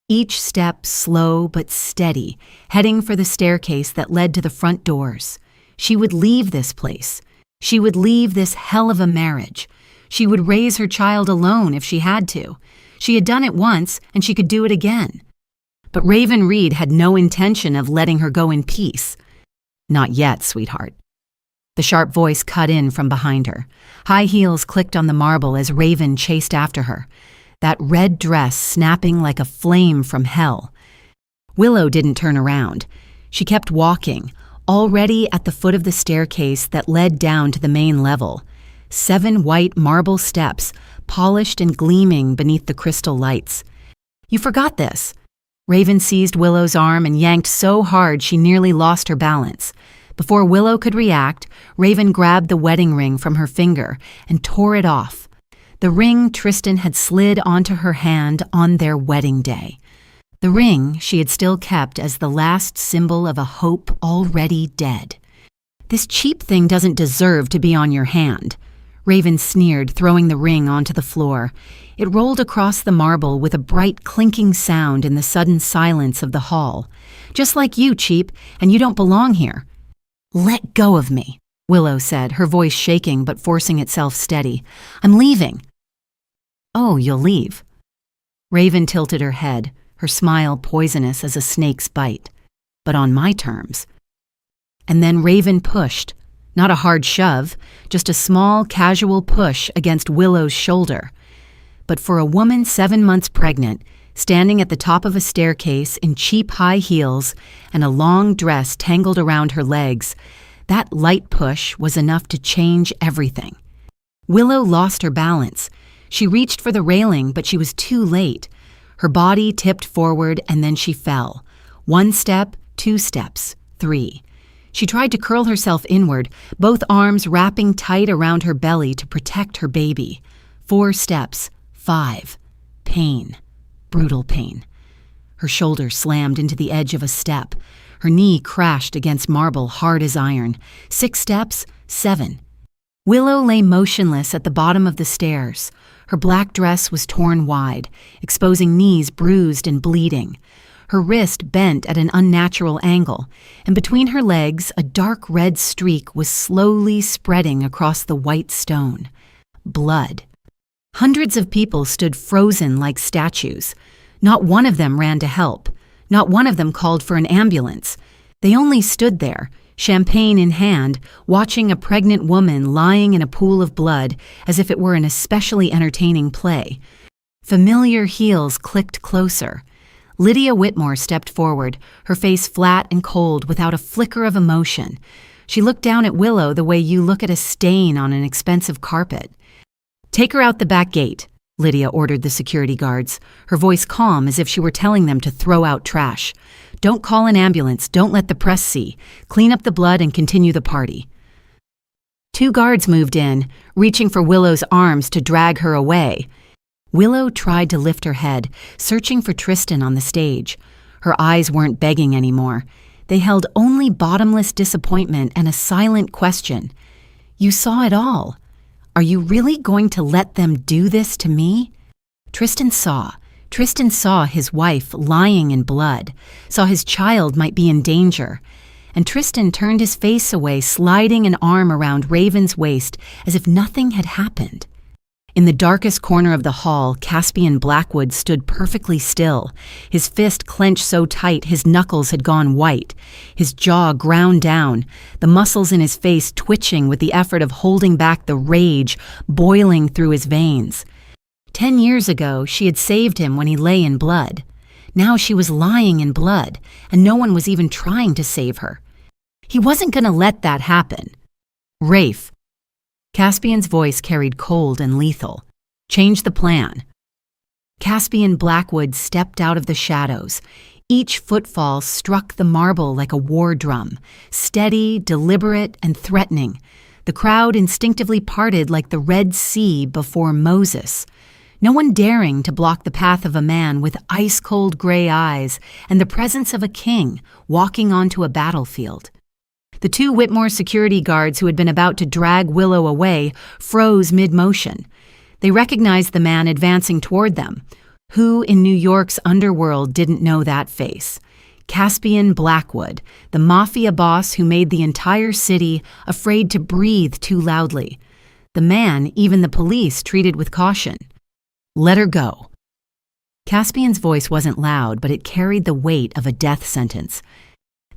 Each step slow but steady, heading for the staircase that led to the front doors. She would leave this place. She would leave this hell of a marriage. She would raise her child alone if she had to. She had done it once, and she could do it again. But Raven Reed had no intention of letting her go in peace. Not yet, sweetheart. The sharp voice cut in from behind her. High heels clicked on the marble as Raven chased after her, that red dress snapping like a flame from hell. Willow didn't turn around. She kept walking, already at the foot of the staircase that led down to the main level. 7 white marble steps, polished and gleaming beneath the crystal lights. "You forgot this." Raven seized Willow's arm and yanked so hard she nearly lost her balance. Before Willow could react, Raven grabbed the wedding ring from her finger and tore it off. The ring Tristan had slid onto her hand on their wedding day. The ring she had still kept as the last symbol of a hope already dead. "This cheap thing doesn't deserve to be on your hand," Raven sneered, throwing the ring onto the floor. It rolled across the marble with a bright clinking sound in the sudden silence of the hall. "Just like you, cheap, and you don't belong here." "Let go of me," Willow said, her voice shaking but forcing itself steady. "I'm leaving." "Oh, you'll leave." Raven tilted her head, her smile poisonous as a snake's bite. "But on my terms." And then Raven pushed. Not a hard shove, just a small, casual push against Willow's shoulder. But for a woman 7 months pregnant, standing at the top of a staircase in cheap high heels and a long dress tangled around her legs, that light push was enough to change everything. Willow lost her balance. She reached for the railing, but she was too late. Her body tipped forward and then she fell. 1 step, 2 steps, 3. She tried to curl herself inward, both arms wrapping tight around her belly to protect her baby. 4 steps, 5. Pain. Brutal pain. Her shoulder slammed into the edge of a step. Her knee crashed against marble hard as iron. 6 steps, 7. Willow lay motionless at the bottom of the stairs. Her black dress was torn wide, exposing knees bruised and bleeding. Her wrist bent at an unnatural angle, and between her legs a dark red streak was slowly spreading across the white stone. Blood. Hundreds of people stood frozen like statues. Not one of them ran to help. Not one of them called for an ambulance. They only stood there, champagne in hand, watching a pregnant woman lying in a pool of blood as if it were an especially entertaining play. Familiar heels clicked closer. Lydia Whitmore stepped forward, her face flat and cold without a flicker of emotion. She looked down at Willow the way you look at a stain on an expensive carpet. "Take her out the back gate," Lydia ordered the security guards, her voice calm as if she were telling them to throw out trash. "Don't call an ambulance, don't let the press see. Clean up the blood and continue the party." 2 guards moved in, reaching for Willow's arms to drag her away. Willow tried to lift her head, searching for Tristan on the stage. Her eyes weren't begging anymore. They held only bottomless disappointment and a silent question. "You saw it all. Are you really going to let them do this to me?" Tristan saw. Tristan saw his wife lying in blood, saw his child might be in danger. And Tristan turned his face away, sliding an arm around Raven's waist as if nothing had happened. In the darkest corner of the hall, Caspian Blackwood stood perfectly still, his fist clenched so tight his knuckles had gone white, his jaw ground down, the muscles in his face twitching with the effort of holding back the rage boiling through his veins. 10 years ago, she had saved him when he lay in blood. Now she was lying in blood, and no one was even trying to save her. He wasn't going to let that happen. "Rafe." Caspian's voice carried cold and lethal. "Change the plan." Caspian Blackwood stepped out of the shadows. Each footfall struck the marble like a war drum, steady, deliberate, and threatening. The crowd instinctively parted like the Red Sea before Moses. No one daring to block the path of a man with ice-cold gray eyes and the presence of a king walking onto a battlefield. The 2 Whitmore security guards who had been about to drag Willow away froze mid-motion. They recognized the man advancing toward them. Who in New York's underworld didn't know that face? Caspian Blackwood, the Mafia boss who made the entire city afraid to breathe too loudly. The man even the police treated with caution. "Let her go." Caspian's voice wasn't loud, but it carried the weight of a death sentence.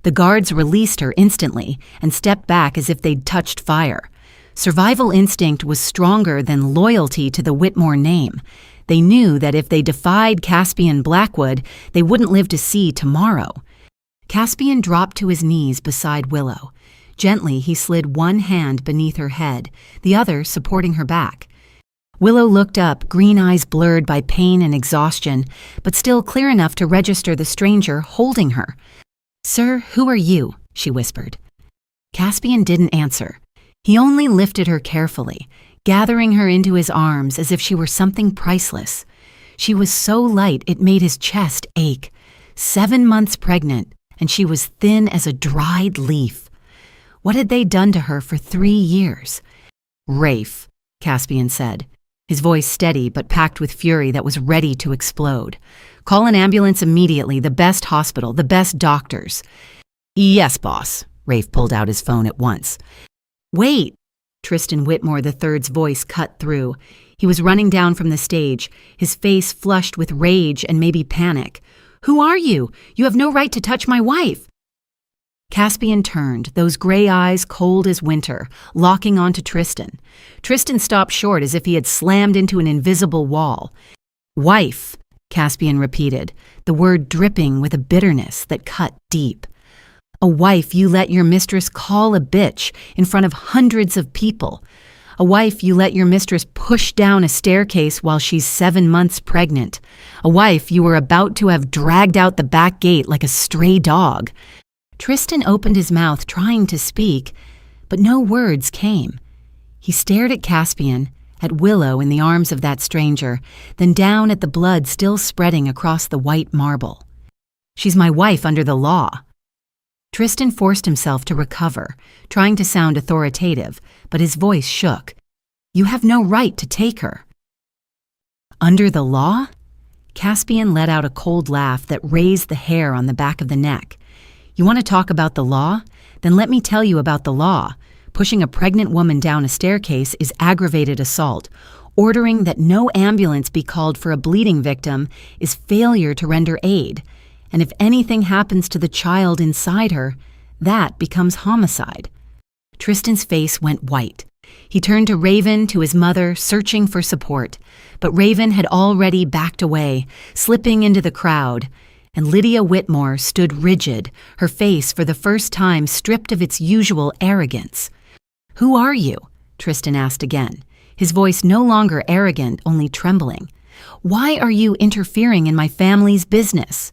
The guards released her instantly and stepped back as if they'd touched fire. Survival instinct was stronger than loyalty to the Whitmore name. They knew that if they defied Caspian Blackwood, they wouldn't live to see tomorrow. Caspian dropped to his knees beside Willow. Gently, he slid one hand beneath her head, the other supporting her back. Willow looked up, green eyes blurred by pain and exhaustion, but still clear enough to register the stranger holding her. "Sir, who are you?" she whispered. Caspian didn't answer. He only lifted her carefully, gathering her into his arms as if she were something priceless. She was so light it made his chest ache. 7 months pregnant, and she was thin as a dried leaf. What had they done to her for 3 years? "Rafe," Caspian said, his voice steady but packed with fury that was ready to explode. "Call an ambulance immediately, the best hospital, the best doctors." "Yes, boss." Rafe pulled out his phone at once. "Wait!" Tristan Whitmore III's voice cut through. He was running down from the stage, his face flushed with rage and maybe panic. "Who are you? You have no right to touch my wife!" Caspian turned, those gray eyes cold as winter, locking onto Tristan. Tristan stopped short as if he had slammed into an invisible wall. "Wife," Caspian repeated, the word dripping with a bitterness that cut deep. "A wife you let your mistress call a bitch in front of hundreds of people. A wife you let your mistress push down a staircase while she's 7 months pregnant. A wife you were about to have dragged out the back gate like a stray dog." Tristan opened his mouth trying to speak, but no words came. He stared at Caspian, at Willow in the arms of that stranger, then down at the blood still spreading across the white marble. "She's my wife under the law." Tristan forced himself to recover, trying to sound authoritative, but his voice shook. "You have no right to take her." "Under the law?" Caspian let out a cold laugh that raised the hair on the back of the neck. "You want to talk about the law? Then let me tell you about the law. Pushing a pregnant woman down a staircase is aggravated assault. Ordering that no ambulance be called for a bleeding victim is failure to render aid. And if anything happens to the child inside her, that becomes homicide." Tristan's face went white. He turned to Raven, to his mother, searching for support. But Raven had already backed away, slipping into the crowd. And Lydia Whitmore stood rigid, her face for the first time stripped of its usual arrogance. "Who are you?" Tristan asked again, his voice no longer arrogant, only trembling. "Why are you interfering in my family's business?"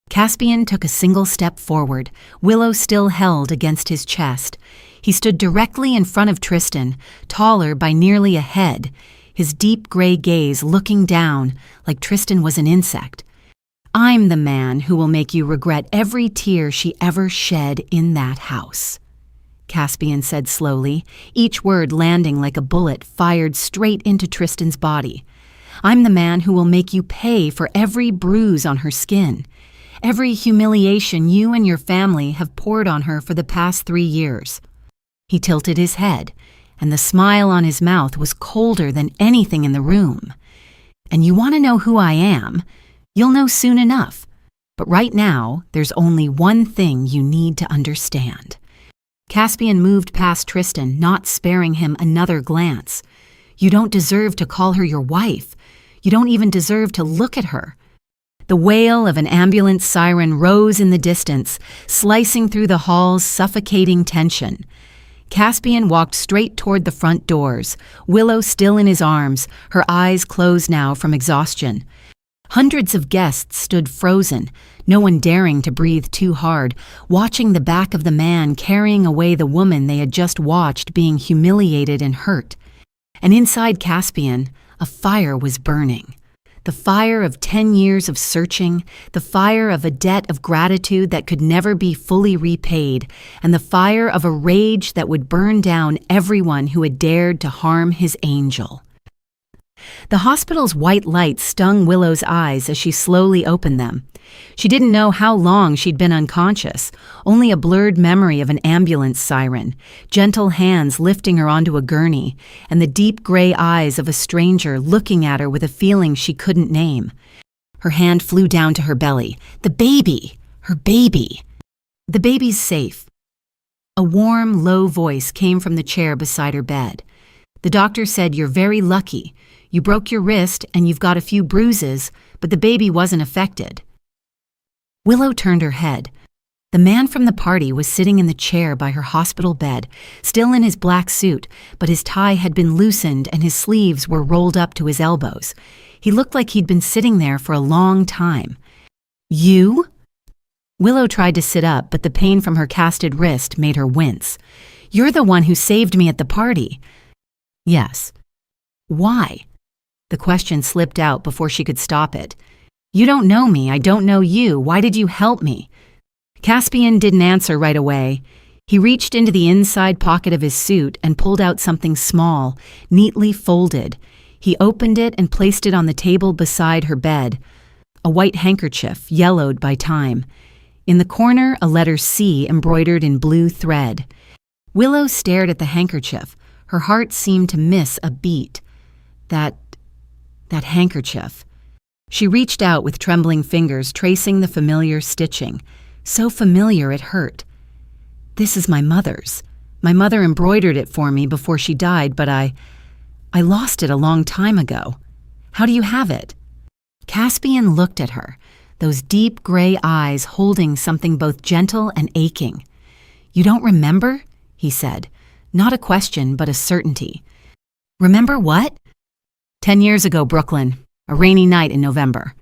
Caspian took a single step forward, Willow still held against his chest. He stood directly in front of Tristan, taller by nearly a head, his deep gray gaze looking down like Tristan was an insect. "I'm the man who will make you regret every tear she ever shed in that house," Caspian said slowly, each word landing like a bullet fired straight into Tristan's body. "I'm the man who will make you pay for every bruise on her skin, every humiliation you and your family have poured on her for the past 3 years. He tilted his head, and the smile on his mouth was colder than anything in the room. "And you want to know who I am? You'll know soon enough. But right now, there's only one thing you need to understand." Caspian moved past Tristan, not sparing him another glance. "You don't deserve to call her your wife. You don't even deserve to look at her." The wail of an ambulance siren rose in the distance, slicing through the hall's suffocating tension. Caspian walked straight toward the front doors, Willow still in his arms, her eyes closed now from exhaustion. Hundreds of guests stood frozen, no one daring to breathe too hard, watching the back of the man carrying away the woman they had just watched being humiliated and hurt. And inside Caspian, a fire was burning. The fire of 10 years of searching, the fire of a debt of gratitude that could never be fully repaid, and the fire of a rage that would burn down everyone who had dared to harm his angel. The hospital's white light stung Willow's eyes as she slowly opened them. She didn't know how long she'd been unconscious, only a blurred memory of an ambulance siren, gentle hands lifting her onto a gurney, and the deep gray eyes of a stranger looking at her with a feeling she couldn't name. Her hand flew down to her belly. The baby! Her baby! The baby's safe. A warm, low voice came from the chair beside her bed. The doctor said, "You're very lucky. You broke your wrist and you've got a few bruises, but the baby wasn't affected." Willow turned her head. The man from the party was sitting in the chair by her hospital bed, still in his black suit, but his tie had been loosened and his sleeves were rolled up to his elbows. He looked like he'd been sitting there for a long time. "You?" Willow tried to sit up, but the pain from her casted wrist made her wince. "You're the one who saved me at the party." "Yes." "Why?" The question slipped out before she could stop it. "You don't know me, I don't know you. Why did you help me?" Caspian didn't answer right away. He reached into the inside pocket of his suit and pulled out something small, neatly folded. He opened it and placed it on the table beside her bed. A white handkerchief, yellowed by time. In the corner, a letter C embroidered in blue thread. Willow stared at the handkerchief. Her heart seemed to miss a beat. That handkerchief. She reached out with trembling fingers, tracing the familiar stitching. So familiar it hurt. "This is my mother's. My mother embroidered it for me before she died, but I lost it a long time ago. How do you have it?" Caspian looked at her, those deep gray eyes holding something both gentle and aching. "You don't remember?" he said, not a question but a certainty. "Remember what?" 10 years ago, Brooklyn. A rainy night in November."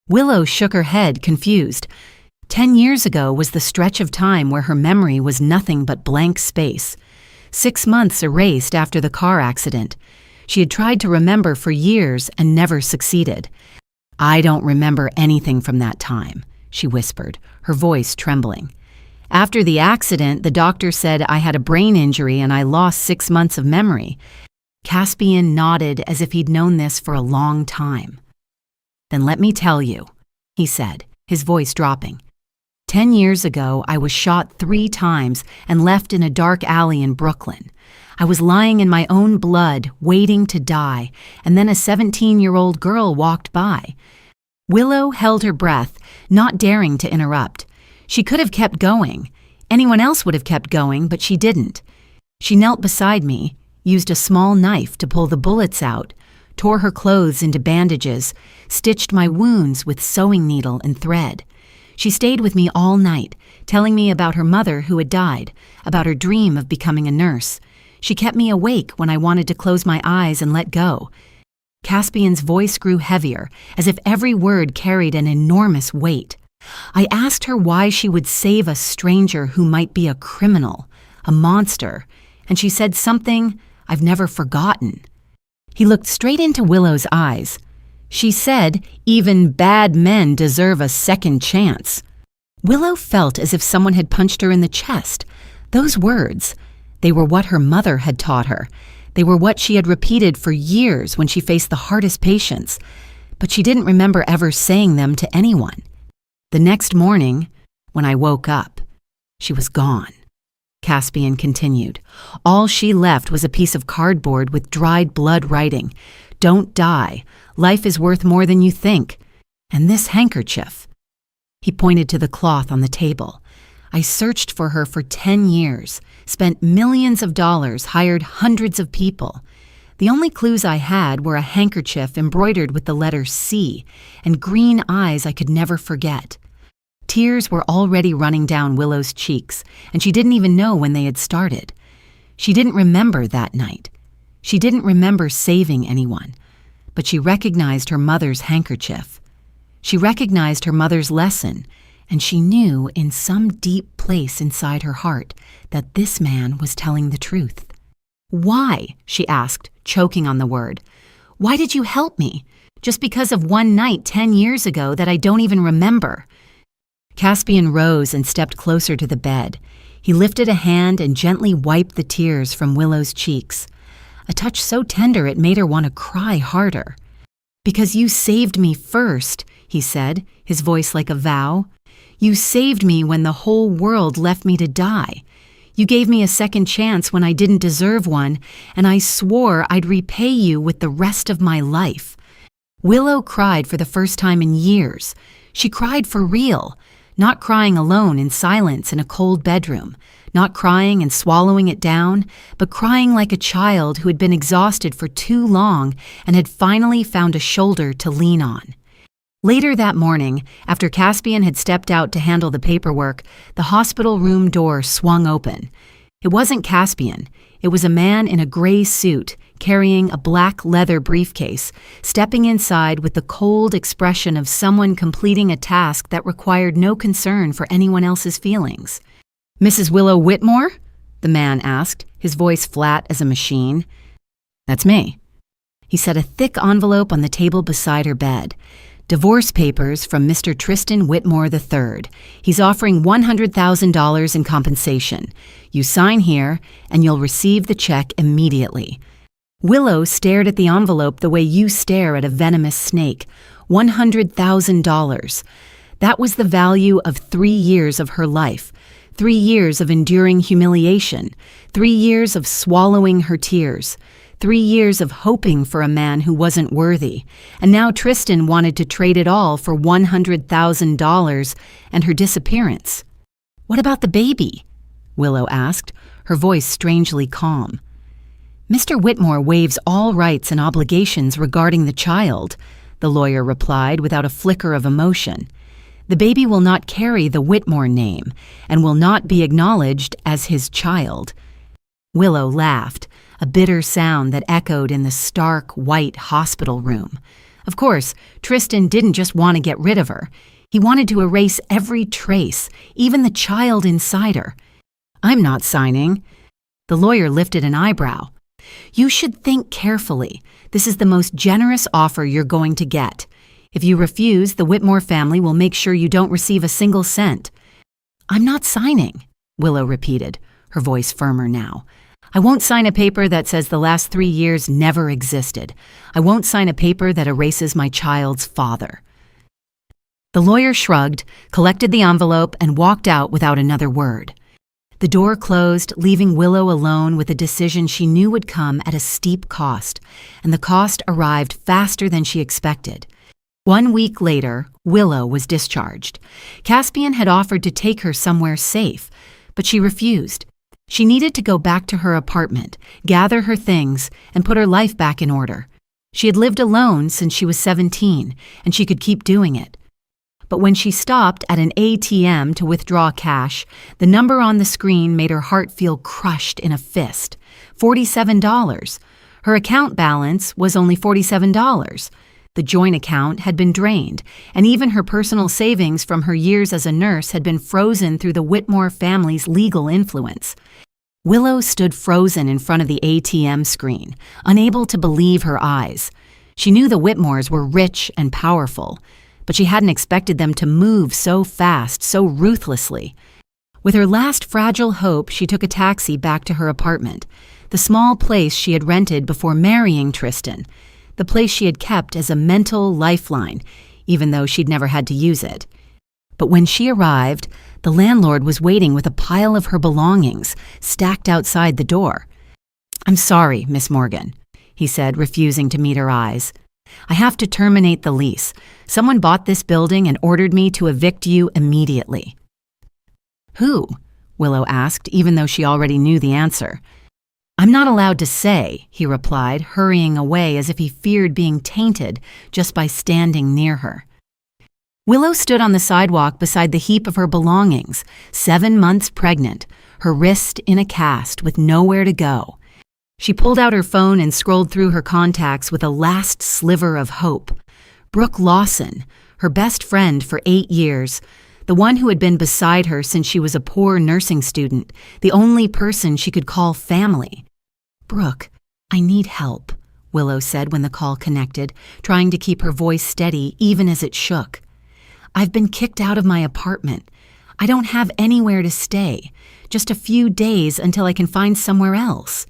Willow shook her head, confused. 10 years ago was the stretch of time where her memory was nothing but blank space. 6 months erased after the car accident. She had tried to remember for years and never succeeded. "I don't remember anything from that time," she whispered, her voice trembling. "After the accident, the doctor said I had a brain injury and I lost 6 months of memory." Caspian nodded as if he'd known this for a long time. "Then let me tell you," he said, his voice dropping. 10 years ago, I was shot 3 times and left in a dark alley in Brooklyn. I was lying in my own blood, waiting to die, and then a 17-year-old girl walked by. Willow held her breath, not daring to interrupt. She could have kept going. Anyone else would have kept going, but she didn't. She knelt beside me, used a small knife to pull the bullets out, tore her clothes into bandages, stitched my wounds with sewing needle and thread. She stayed with me all night, telling me about her mother who had died, about her dream of becoming a nurse. She kept me awake when I wanted to close my eyes and let go. Caspian's voice grew heavier, as if every word carried an enormous weight. I asked her why she would save a stranger who might be a criminal, a monster, and she said something I've never forgotten. He looked straight into Willow's eyes. She said, "Even bad men deserve a second chance." Willow felt as if someone had punched her in the chest. Those words, they were what her mother had taught her. They were what she had repeated for years when she faced the hardest patients, but she didn't remember ever saying them to anyone. The next morning, when I woke up, she was gone. Caspian continued. All she left was a piece of cardboard with dried blood writing, "Don't die. Life is worth more than you think." And this handkerchief. He pointed to the cloth on the table. I searched for her for 10 years, spent millions of dollars, hired hundreds of people. The only clues I had were a handkerchief embroidered with the letter C and green eyes I could never forget. Tears were already running down Willow's cheeks, and she didn't even know when they had started. She didn't remember that night. She didn't remember saving anyone, but she recognized her mother's handkerchief. She recognized her mother's lesson, and she knew in some deep place inside her heart that this man was telling the truth. "Why?" she asked, choking on the word. "Why did you help me? Just because of one night 10 years ago that I don't even remember." Caspian rose and stepped closer to the bed. He lifted a hand and gently wiped the tears from Willow's cheeks. A touch so tender it made her want to cry harder. "Because you saved me first," he said, his voice like a vow. "You saved me when the whole world left me to die. You gave me a second chance when I didn't deserve one, and I swore I'd repay you with the rest of my life." Willow cried for the first time in years. She cried for real. not crying alone in silence in a cold bedroom, not crying and swallowing it down, but crying like a child who had been exhausted for too long and had finally found a shoulder to lean on. Later that morning, after Caspian had stepped out to handle the paperwork, the hospital room door swung open. It wasn't Caspian. It was a man in a gray suit, carrying a black leather briefcase, stepping inside with the cold expression of someone completing a task that required no concern for anyone else's feelings. "Mrs. Willow Whitmore?" the man asked, his voice flat as a machine. "That's me." He set a thick envelope on the table beside her bed. "Divorce papers from Mr. Tristan Whitmore III. He's offering $100,000 in compensation. You sign here, and you'll receive the check immediately." Willow stared at the envelope the way you stare at a venomous snake. $100,000. That was the value of 3 years of her life. 3 years of enduring humiliation. 3 years of swallowing her tears. 3 years of hoping for a man who wasn't worthy. And now Tristan wanted to trade it all for $100,000 and her disappearance. "What about the baby?" Willow asked, her voice strangely calm. "Mr. Whitmore waives all rights and obligations regarding the child," the lawyer replied without a flicker of emotion. "The baby will not carry the Whitmore name and will not be acknowledged as his child." Willow laughed, a bitter sound that echoed in the stark, white hospital room. Of course, Tristan didn't just want to get rid of her. He wanted to erase every trace, even the child inside her. "I'm not signing." The lawyer lifted an eyebrow. "You should think carefully. This is the most generous offer you're going to get. If you refuse, the Whitmore family will make sure you don't receive a single cent." "I'm not signing," Willow repeated, her voice firmer now. "I won't sign a paper that says the last 3 years never existed. I won't sign a paper that erases my child's father." The lawyer shrugged, collected the envelope, and walked out without another word. The door closed, leaving Willow alone with a decision she knew would come at a steep cost, and the cost arrived faster than she expected. 1 week later, Willow was discharged. Caspian had offered to take her somewhere safe, but she refused. She needed to go back to her apartment, gather her things, and put her life back in order. She had lived alone since she was 17, and she could keep doing it. But when she stopped at an ATM to withdraw cash, the number on the screen made her heart feel crushed in a fist. $47. Her account balance was only $47. The joint account had been drained, and even her personal savings from her years as a nurse had been frozen through the Whitmore family's legal influence. Willow stood frozen in front of the ATM screen, unable to believe her eyes. She knew the Whitmores were rich and powerful, but she hadn't expected them to move so fast, so ruthlessly. With her last fragile hope, she took a taxi back to her apartment, the small place she had rented before marrying Tristan, the place she had kept as a mental lifeline, even though she'd never had to use it. But when she arrived, the landlord was waiting with a pile of her belongings stacked outside the door. "I'm sorry, Miss Morgan," he said, refusing to meet her eyes. "I have to terminate the lease. Someone bought this building and ordered me to evict you immediately." "Who?" Willow asked, even though she already knew the answer. "I'm not allowed to say," he replied, hurrying away as if he feared being tainted just by standing near her. Willow stood on the sidewalk beside the heap of her belongings, 7 months pregnant, her wrist in a cast with nowhere to go. She pulled out her phone and scrolled through her contacts with a last sliver of hope. Brooke Lawson, her best friend for 8 years, the one who had been beside her since she was a poor nursing student, the only person she could call family. "Brooke, I need help," Willow said when the call connected, trying to keep her voice steady even as it shook. "I've been kicked out of my apartment. I don't have anywhere to stay, just a few days until I can find somewhere else."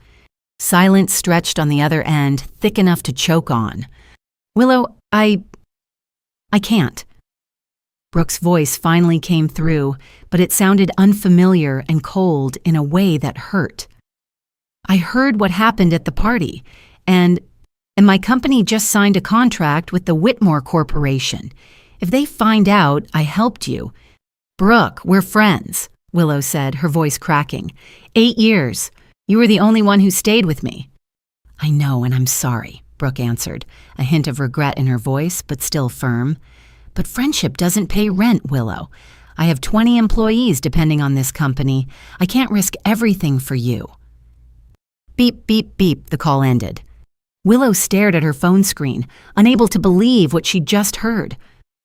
Silence stretched on the other end, thick enough to choke on. "Willow, I can't." Brooke's voice finally came through, but it sounded unfamiliar and cold in a way that hurt. "I heard what happened at the party, and my company just signed a contract with the Whitmore Corporation. If they find out I helped you, Brooke, we're friends, Willow said, her voice cracking. 8 years. You were the only one who stayed with me. I know, and I'm sorry, Brooke answered, a hint of regret in her voice, but still firm. But friendship doesn't pay rent, Willow. I have 20 employees depending on this company. I can't risk everything for you. Beep, beep, beep, the call ended. Willow stared at her phone screen, unable to believe what she'd just heard.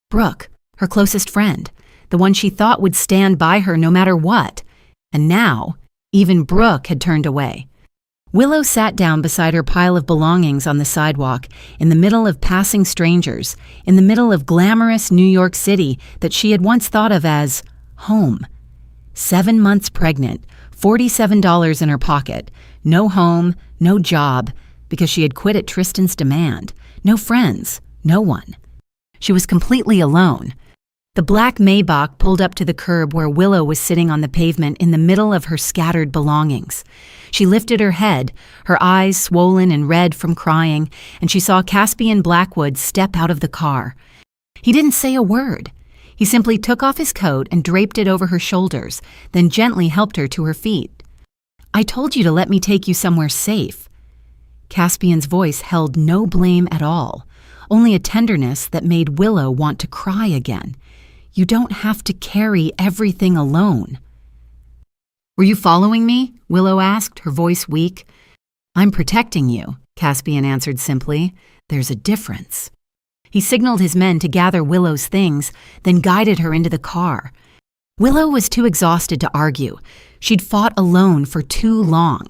Brooke, her closest friend, the one she thought would stand by her no matter what. And now, even Brooke had turned away. Willow sat down beside her pile of belongings on the sidewalk, in the middle of passing strangers, in the middle of glamorous New York City that she had once thought of as home. 7 months pregnant, $47 in her pocket, no home, no job, because she had quit at Tristan's demand, no friends, no one. She was completely alone. The black Maybach pulled up to the curb where Willow was sitting on the pavement in the middle of her scattered belongings. She lifted her head, her eyes swollen and red from crying, and she saw Caspian Blackwood step out of the car. He didn't say a word. He simply took off his coat and draped it over her shoulders, then gently helped her to her feet. I told you to let me take you somewhere safe. Caspian's voice held no blame at all, only a tenderness that made Willow want to cry again. You don't have to carry everything alone. Were you following me? Willow asked, her voice weak. I'm protecting you, Caspian answered simply. There's a difference. He signaled his men to gather Willow's things, then guided her into the car. Willow was too exhausted to argue. She'd fought alone for too long.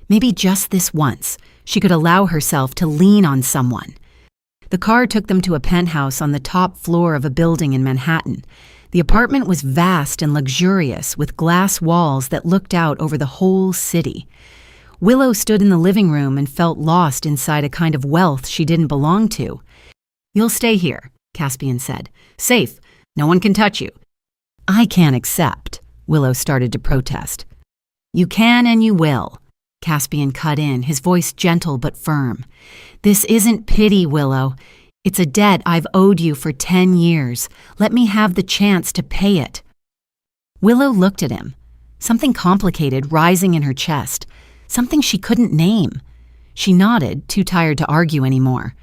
Maybe just this once, she could allow herself to lean on someone. The car took them to a penthouse on the top floor of a building in Manhattan. The apartment was vast and luxurious, with glass walls that looked out over the whole city. Willow stood in the living room and felt lost inside a kind of wealth she didn't belong to. You'll stay here, Caspian said. Safe. No one can touch you. I can't accept, Willow started to protest. You can and you will. Caspian cut in, his voice gentle but firm. This isn't pity, Willow. It's a debt I've owed you for 10 years. Let me have the chance to pay it. Willow looked at him, something complicated rising in her chest, something she couldn't name. She nodded, too tired to argue anymore.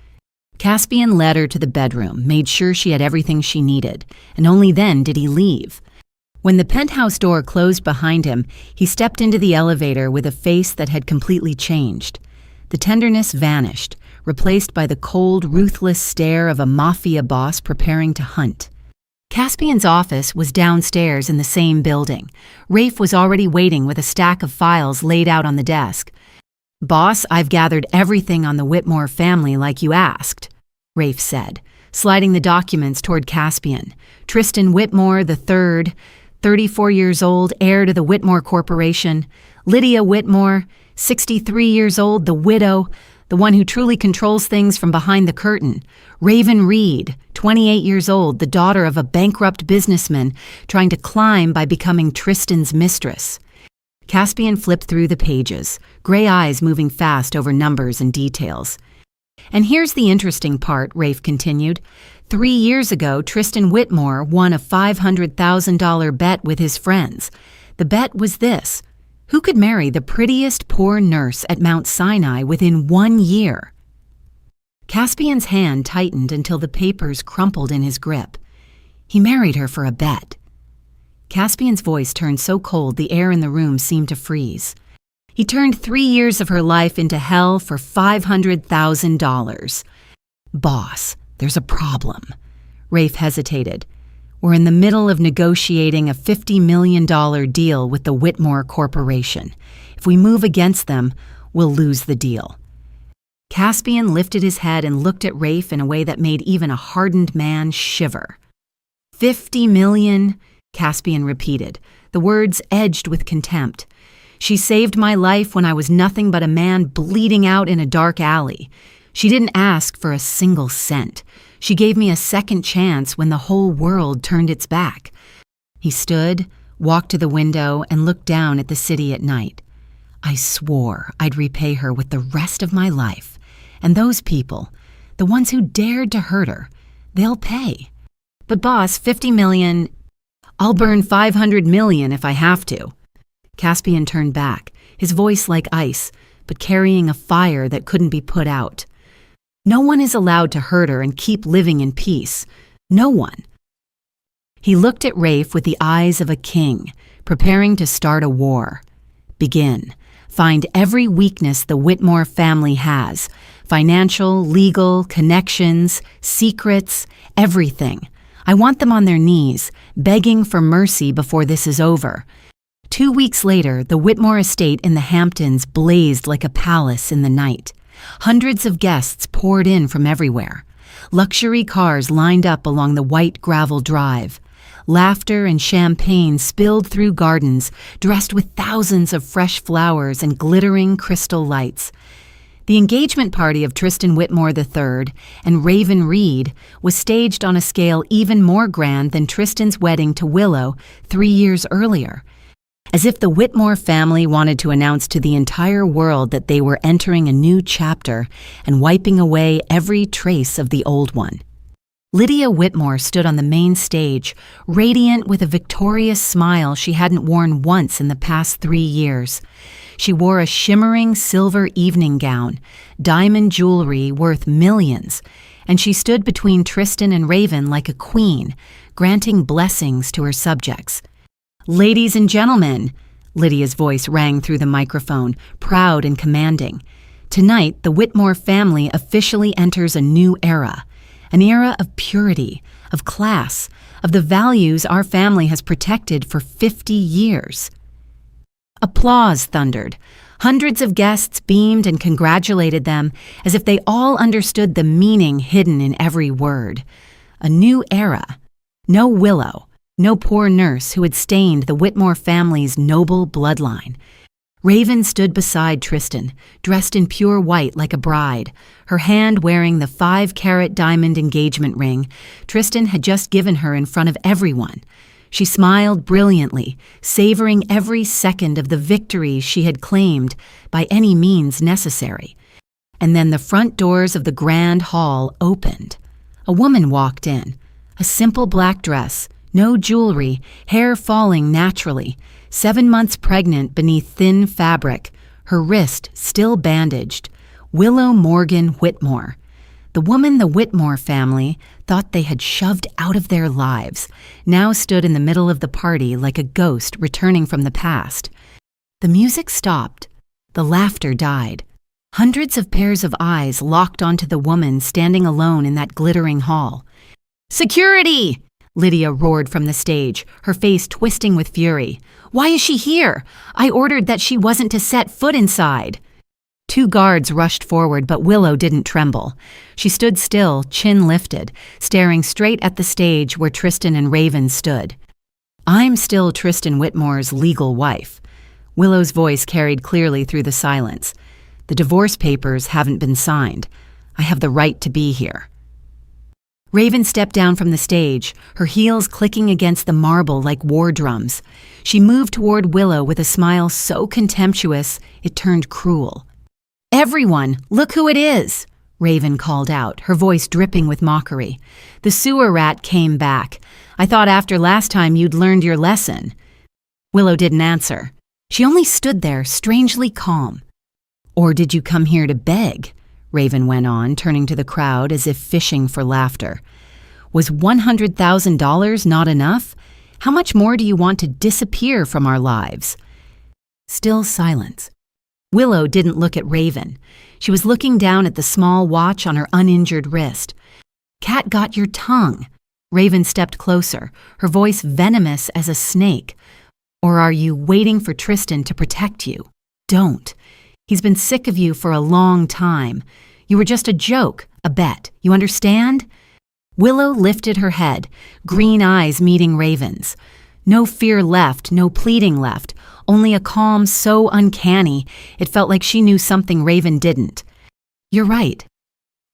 Caspian led her to the bedroom, made sure she had everything she needed, and only then did he leave. When the penthouse door closed behind him, he stepped into the elevator with a face that had completely changed. The tenderness vanished, replaced by the cold, ruthless stare of a Mafia boss preparing to hunt. Caspian's office was downstairs in the same building. Rafe was already waiting with a stack of files laid out on the desk. Boss, I've gathered everything on the Whitmore family like you asked, Rafe said, sliding the documents toward Caspian. Tristan Whitmore III, 34 years old, heir to the Whitmore Corporation. Lydia Whitmore, 63 years old, the widow, the one who truly controls things from behind the curtain. Raven Reed, 28 years old, the daughter of a bankrupt businessman trying to climb by becoming Tristan's mistress. Caspian flipped through the pages, gray eyes moving fast over numbers and details. And here's the interesting part, Rafe continued. 3 years ago, Tristan Whitmore won a $500,000 bet with his friends. The bet was this: who could marry the prettiest poor nurse at Mount Sinai within 1 year? Caspian's hand tightened until the papers crumpled in his grip. He married her for a bet. Caspian's voice turned so cold the air in the room seemed to freeze. He turned 3 years of her life into hell for $500,000. Boss, there's a problem. Rafe hesitated. We're in the middle of negotiating a $50 million deal with the Whitmore Corporation. If we move against them, we'll lose the deal. Caspian lifted his head and looked at Rafe in a way that made even a hardened man shiver. 50 million, Caspian repeated, the words edged with contempt. She saved my life when I was nothing but a man bleeding out in a dark alley. She didn't ask for a single cent. She gave me a second chance when the whole world turned its back. He stood, walked to the window, and looked down at the city at night. I swore I'd repay her with the rest of my life. And those people, the ones who dared to hurt her, they'll pay. But boss, 50 million... I'll burn 500 million if I have to. Caspian turned back, his voice like ice, but carrying a fire that couldn't be put out. No one is allowed to hurt her and keep living in peace. No one. He looked at Rafe with the eyes of a king, preparing to start a war. Begin. Find every weakness the Whitmore family has. Financial, legal, connections, secrets, everything. I want them on their knees, begging for mercy before this is over. 2 weeks later, the Whitmore estate in the Hamptons blazed like a palace in the night. Hundreds of guests poured in from everywhere. Luxury cars lined up along the white gravel drive. Laughter and champagne spilled through gardens, dressed with thousands of fresh flowers and glittering crystal lights. The engagement party of Tristan Whitmore III and Raven Reed was staged on a scale even more grand than Tristan's wedding to Willow 3 years earlier. As if the Whitmore family wanted to announce to the entire world that they were entering a new chapter and wiping away every trace of the old one. Lydia Whitmore stood on the main stage, radiant with a victorious smile she hadn't worn once in the past 3 years. She wore a shimmering silver evening gown, diamond jewelry worth millions, and she stood between Tristan and Raven like a queen, granting blessings to her subjects. "Ladies and gentlemen," Lydia's voice rang through the microphone, proud and commanding. "Tonight, the Whitmore family officially enters a new era. An era of purity, of class, of the values our family has protected for 50 years. Applause thundered. Hundreds of guests beamed and congratulated them as if they all understood the meaning hidden in every word. A new era. No Willow, no poor nurse who had stained the Whitmore family's noble bloodline. Raven stood beside Tristan, dressed in pure white like a bride, her hand wearing the 5-carat diamond engagement ring Tristan had just given her in front of everyone. She smiled brilliantly, savoring every second of the victory she had claimed by any means necessary. And then the front doors of the grand hall opened. A woman walked in, a simple black dress, no jewelry, hair falling naturally, 7 months pregnant beneath thin fabric, her wrist still bandaged. Willow Morgan Whitmore. The woman the Whitmore family thought they had shoved out of their lives, now stood in the middle of the party like a ghost returning from the past. The music stopped. The laughter died. Hundreds of pairs of eyes locked onto the woman standing alone in that glittering hall. "Security!" Lydia roared from the stage, her face twisting with fury. "Why is she here? I ordered that she wasn't to set foot inside." 2 guards rushed forward, but Willow didn't tremble. She stood still, chin lifted, staring straight at the stage where Tristan and Raven stood. "I'm still Tristan Whitmore's legal wife." Willow's voice carried clearly through the silence. "The divorce papers haven't been signed. I have the right to be here." Raven stepped down from the stage, her heels clicking against the marble like war drums. She moved toward Willow with a smile so contemptuous it turned cruel. "Everyone, look who it is!" Raven called out, her voice dripping with mockery. "The sewer rat came back. I thought after last time you'd learned your lesson." Willow didn't answer. She only stood there, strangely calm. "Or did you come here to beg?" Raven went on, turning to the crowd as if fishing for laughter. "Was $100,000 not enough? How much more do you want to disappear from our lives?" Still silence. Willow didn't look at Raven. She was looking down at the small watch on her uninjured wrist. "Cat got your tongue." Raven stepped closer, her voice venomous as a snake. "Or are you waiting for Tristan to protect you? Don't. He's been sick of you for a long time. You were just a joke, a bet. You understand?" Willow lifted her head, green eyes meeting Raven's. No fear left, no pleading left, only a calm so uncanny it felt like she knew something Raven didn't. "You're right."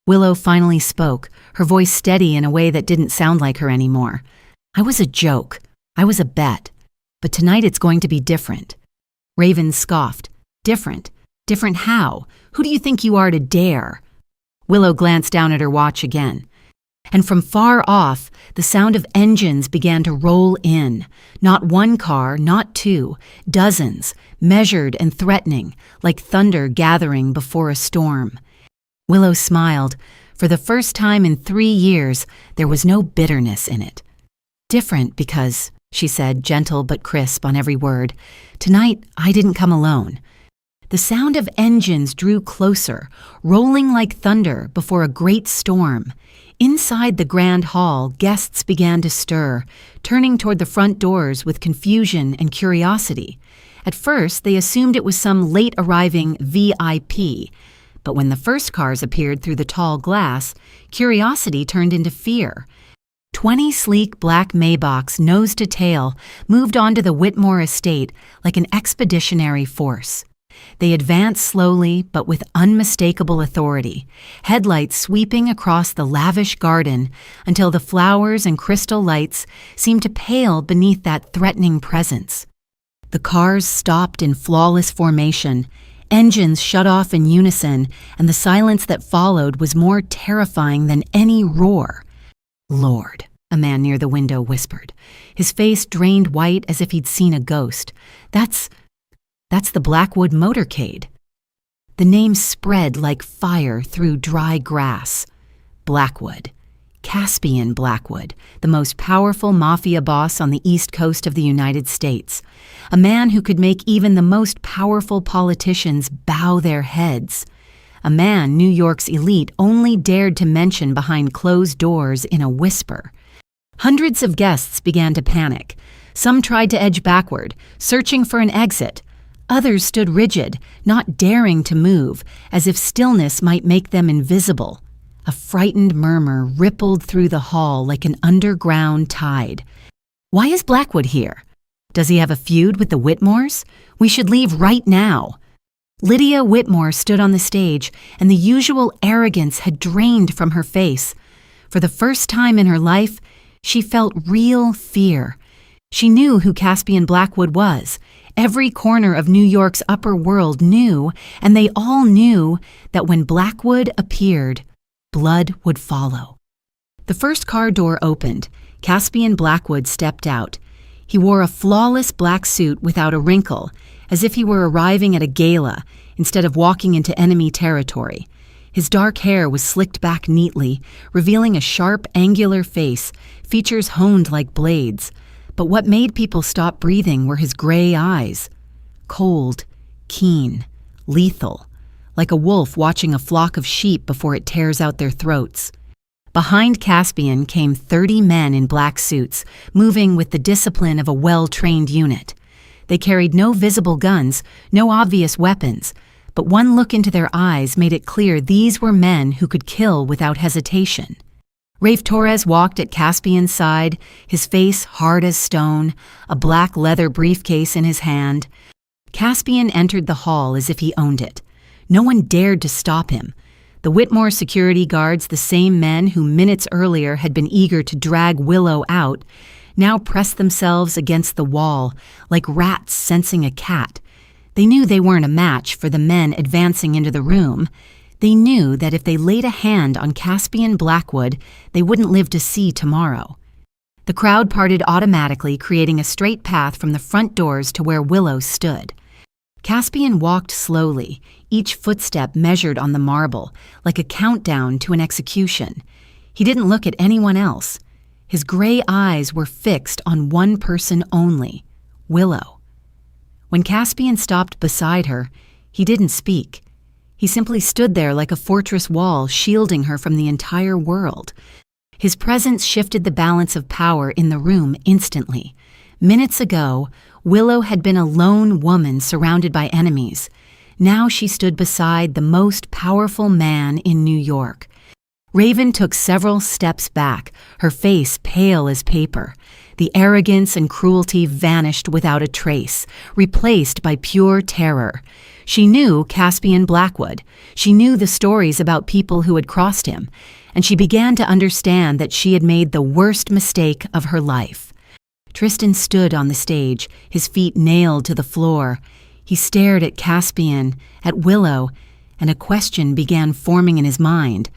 Willow finally spoke, her voice steady in a way that didn't sound like her anymore. "I was a joke. I was a bet. But tonight it's going to be different." Raven scoffed. "Different? Different how? Who do you think you are to dare?" Willow glanced down at her watch again. And from far off, the sound of engines began to roll in. Not one car, not two, dozens, measured and threatening, like thunder gathering before a storm. Willow smiled. For the first time in 3 years, there was no bitterness in it. Different because, she said, gentle but crisp on every word, tonight I didn't come alone. The sound of engines drew closer, rolling like thunder before a great storm. Inside the grand hall, guests began to stir, turning toward the front doors with confusion and curiosity. At first, they assumed it was some late-arriving VIP, but when the first cars appeared through the tall glass, curiosity turned into fear. 20 sleek black Maybachs, nose to tail, moved onto the Whitmore estate like an expeditionary force. They advanced slowly but with unmistakable authority, headlights sweeping across the lavish garden until the flowers and crystal lights seemed to pale beneath that threatening presence. The cars stopped in flawless formation, engines shut off in unison, and the silence that followed was more terrifying than any roar. "Lord," a man near the window whispered. His face drained white as if he'd seen a ghost. That's the Blackwood motorcade." The name spread like fire through dry grass. Blackwood. Caspian Blackwood, the most powerful mafia boss on the east coast of the United States. A man who could make even the most powerful politicians bow their heads. A man New York's elite only dared to mention behind closed doors in a whisper. Hundreds of guests began to panic. Some tried to edge backward, searching for an exit. Others stood rigid, not daring to move, as if stillness might make them invisible. A frightened murmur rippled through the hall like an underground tide. "Why is Blackwood here? Does he have a feud with the Whitmores? We should leave right now." Lydia Whitmore stood on the stage, and the usual arrogance had drained from her face. For the first time in her life, she felt real fear. She knew who Caspian Blackwood was. Every corner of New York's upper world knew, and they all knew, that when Blackwood appeared, blood would follow. The first car door opened. Caspian Blackwood stepped out. He wore a flawless black suit without a wrinkle, as if he were arriving at a gala instead of walking into enemy territory. His dark hair was slicked back neatly, revealing a sharp, angular face, features honed like blades. But what made people stop breathing were his gray eyes. Cold, keen, lethal, like a wolf watching a flock of sheep before it tears out their throats. Behind Caspian came 30 men in black suits, moving with the discipline of a well-trained unit. They carried no visible guns, no obvious weapons, but one look into their eyes made it clear these were men who could kill without hesitation. Rafe Torres walked at Caspian's side, his face hard as stone, a black leather briefcase in his hand. Caspian entered the hall as if he owned it. No one dared to stop him. The Whitmore security guards, the same men who minutes earlier had been eager to drag Willow out, now pressed themselves against the wall, like rats sensing a cat. They knew they weren't a match for the men advancing into the room. They knew that if they laid a hand on Caspian Blackwood, they wouldn't live to see tomorrow. The crowd parted automatically, creating a straight path from the front doors to where Willow stood. Caspian walked slowly, each footstep measured on the marble, like a countdown to an execution. He didn't look at anyone else. His gray eyes were fixed on one person only, Willow. When Caspian stopped beside her, he didn't speak. He simply stood there like a fortress wall, shielding her from the entire world. His presence shifted the balance of power in the room instantly. Minutes ago, Willow had been a lone woman surrounded by enemies. Now she stood beside the most powerful man in New York. Raven took several steps back, her face pale as paper. The arrogance and cruelty vanished without a trace, replaced by pure terror. She knew Caspian Blackwood. She knew the stories about people who had crossed him, and she began to understand that she had made the worst mistake of her life. Tristan stood on the stage, his feet nailed to the floor. He stared at Caspian, at Willow, and a question began forming in his mind.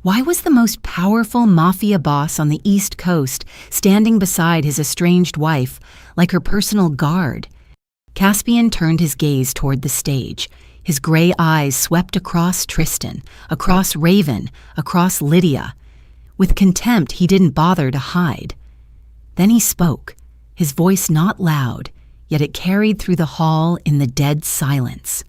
Why was the most powerful mafia boss on the East Coast standing beside his estranged wife like her personal guard? Caspian turned his gaze toward the stage. His gray eyes swept across Tristan, across Raven, across Lydia. With contempt he didn't bother to hide. Then he spoke, his voice not loud, yet it carried through the hall in the dead silence.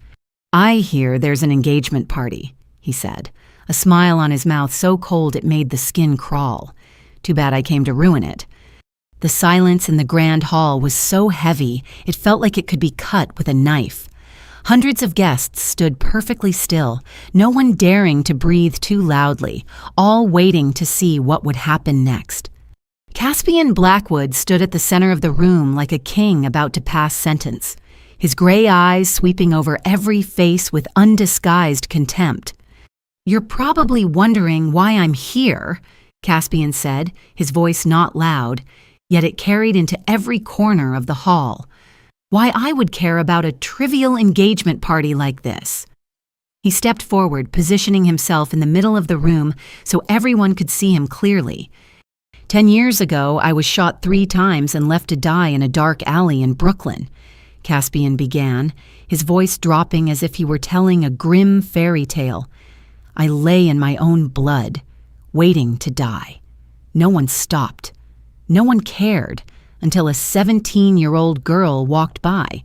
"I hear there's an engagement party," he said, a smile on his mouth so cold it made the skin crawl. Too bad I came to ruin it. The silence in the grand hall was so heavy it felt like it could be cut with a knife. Hundreds of guests stood perfectly still, no one daring to breathe too loudly, all waiting to see what would happen next. Caspian Blackwood stood at the center of the room like a king about to pass sentence, his gray eyes sweeping over every face with undisguised contempt. "You're probably wondering why I'm here," Caspian said, his voice not loud, yet it carried into every corner of the hall. "Why I would care about a trivial engagement party like this." He stepped forward, positioning himself in the middle of the room so everyone could see him clearly. 10 years ago, I was shot 3 times and left to die in a dark alley in Brooklyn," Caspian began, his voice dropping as if he were telling a grim fairy tale. "I lay in my own blood, waiting to die. No one stopped. No one cared until a 17-year-old girl walked by."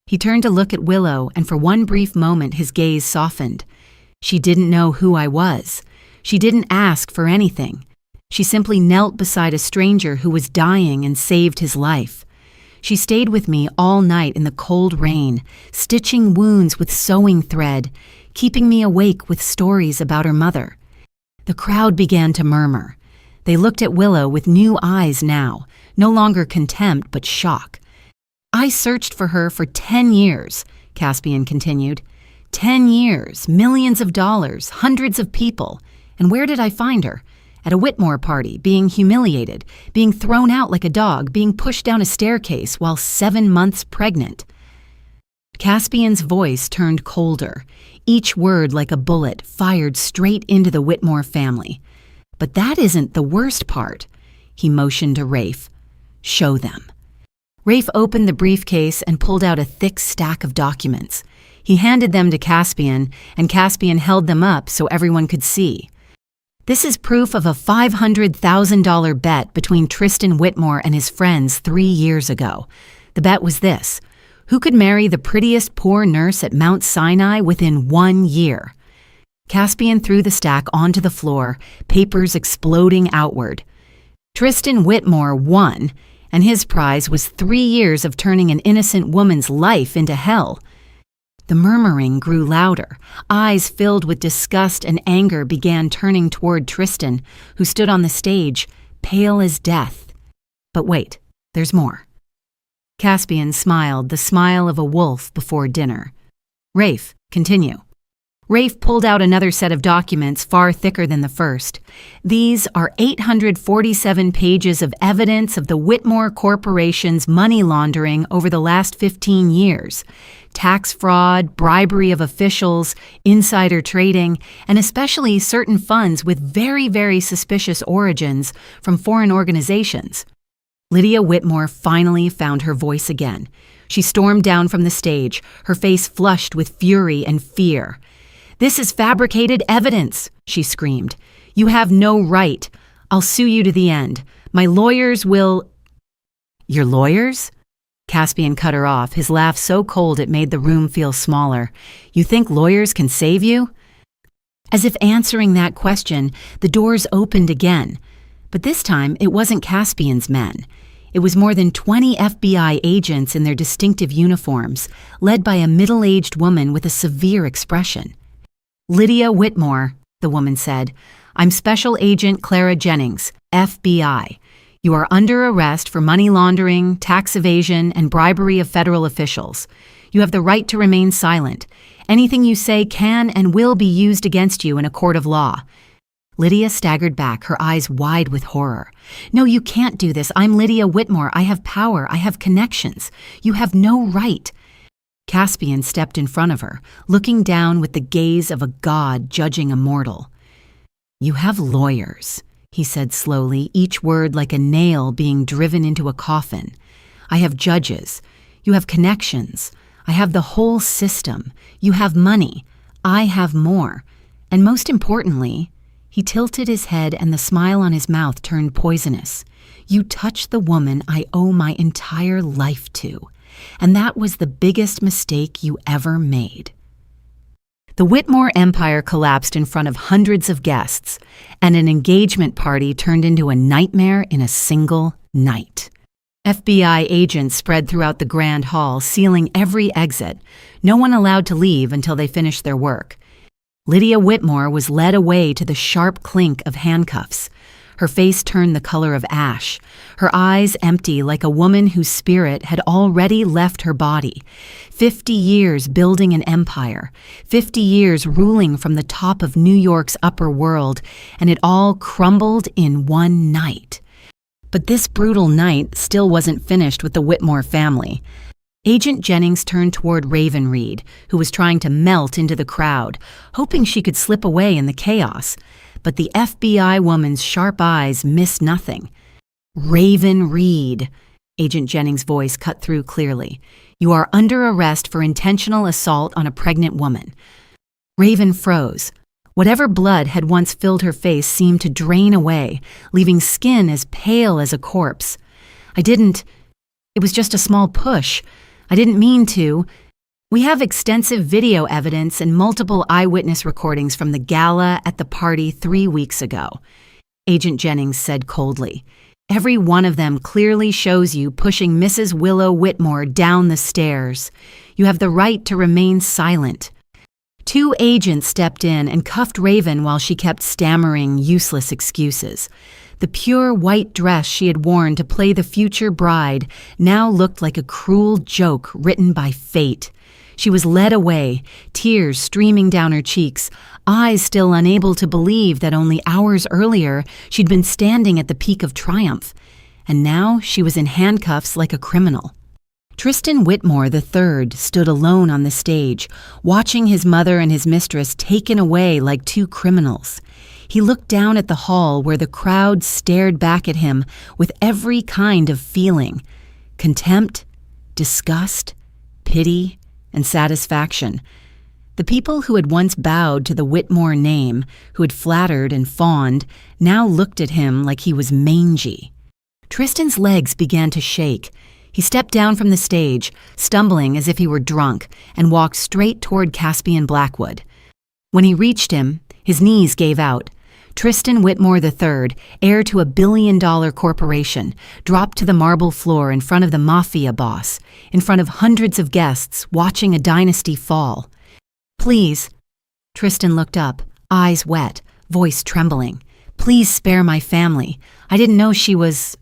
He turned to look at Willow, and for one brief moment his gaze softened. "She didn't know who I was. She didn't ask for anything. She simply knelt beside a stranger who was dying and saved his life. She stayed with me all night in the cold rain, stitching wounds with sewing thread, keeping me awake with stories about her mother." The crowd began to murmur. They looked at Willow with new eyes now, no longer contempt but shock. "I searched for her for 10 years, Caspian continued. 10 years, millions of dollars, hundreds of people. And where did I find her? At a Whitmore party, being humiliated, being thrown out like a dog, being pushed down a staircase while 7 months pregnant." Caspian's voice turned colder, each word like a bullet fired straight into the Whitmore family. "But that isn't the worst part." He motioned to Rafe. "Show them." Rafe opened the briefcase and pulled out a thick stack of documents. He handed them to Caspian, and Caspian held them up so everyone could see. "This is proof of a $500,000 bet between Tristan Whitmore and his friends 3 years ago. The bet was this: who could marry the prettiest poor nurse at Mount Sinai within 1 year? Caspian threw the stack onto the floor, papers exploding outward. Tristan Whitmore won, and his prize was 3 years of turning an innocent woman's life into hell. The murmuring grew louder. Eyes filled with disgust and anger began turning toward Tristan, who stood on the stage, pale as death. But wait, there's more. Caspian smiled, the smile of a wolf before dinner. Rafe, continue. Rafe pulled out another set of documents far thicker than the first. These are 847 pages of evidence of the Whitmore Corporation's money laundering over the last 15 years. Tax fraud, bribery of officials, insider trading, and especially certain funds with very, very suspicious origins from foreign organizations. Lydia Whitmore finally found her voice again. She stormed down from the stage, her face flushed with fury and fear. "This is fabricated evidence," she screamed. "You have no right. I'll sue you to the end. My lawyers will—" "Your lawyers?" Caspian cut her off, his laugh so cold it made the room feel smaller. "You think lawyers can save you?" As if answering that question, the doors opened again. But this time, it wasn't Caspian's men. It was more than 20 FBI agents in their distinctive uniforms, led by a middle-aged woman with a severe expression. "Lydia Whitmore," the woman said. "I'm Special Agent Clara Jennings, FBI. You are under arrest for money laundering, tax evasion, and bribery of federal officials. You have the right to remain silent. Anything you say can and will be used against you in a court of law." Lydia staggered back, her eyes wide with horror. "No, you can't do this. I'm Lydia Whitmore. I have power. I have connections. You have no right." Caspian stepped in front of her, looking down with the gaze of a god judging a mortal. "You have lawyers," he said slowly, each word like a nail being driven into a coffin. "I have judges. You have connections. I have the whole system. You have money. I have more. And most importantly," he tilted his head and the smile on his mouth turned poisonous, "you touched the woman I owe my entire life to. And that was the biggest mistake you ever made." The Whitmore empire collapsed in front of hundreds of guests, and an engagement party turned into a nightmare in a single night. FBI agents spread throughout the grand hall, sealing every exit, no one allowed to leave until they finished their work. Lydia Whitmore was led away to the sharp clink of handcuffs. Her face turned the color of ash, her eyes empty like a woman whose spirit had already left her body. 50 years building an empire, 50 years ruling from the top of New York's upper world, and it all crumbled in one night. But this brutal night still wasn't finished with the Whitmore family. Agent Jennings turned toward Raven Reed, who was trying to melt into the crowd, hoping she could slip away in the chaos. But the FBI woman's sharp eyes missed nothing. "Raven Reed," Agent Jennings' voice cut through clearly. "You are under arrest for intentional assault on a pregnant woman." Raven froze. Whatever blood had once filled her face seemed to drain away, leaving skin as pale as a corpse. It was just a small push. I didn't mean to. We have extensive video evidence and multiple eyewitness recordings from the gala at the party 3 weeks ago, Agent Jennings said coldly. "Every one of them clearly shows you pushing Mrs. Willow Whitmore down the stairs. You have the right to remain silent." 2 agents stepped in and cuffed Raven while she kept stammering useless excuses. The pure white dress she had worn to play the future bride now looked like a cruel joke written by fate. She was led away, tears streaming down her cheeks, eyes still unable to believe that only hours earlier she'd been standing at the peak of triumph, and now she was in handcuffs like a criminal. Tristan Whitmore III stood alone on the stage, watching his mother and his mistress taken away like 2 criminals. He looked down at the hall where the crowd stared back at him with every kind of feeling: contempt, disgust, pity, and satisfaction. The people who had once bowed to the Whitmore name, who had flattered and fawned, now looked at him like he was mangy. Tristan's legs began to shake. He stepped down from the stage, stumbling as if he were drunk, and walked straight toward Caspian Blackwood. When he reached him, his knees gave out. Tristan Whitmore III, heir to a billion-dollar corporation, dropped to the marble floor in front of the Mafia boss, in front of hundreds of guests watching a dynasty fall. "Please," Tristan looked up, eyes wet, voice trembling. "Please spare my family. I didn't know she was—"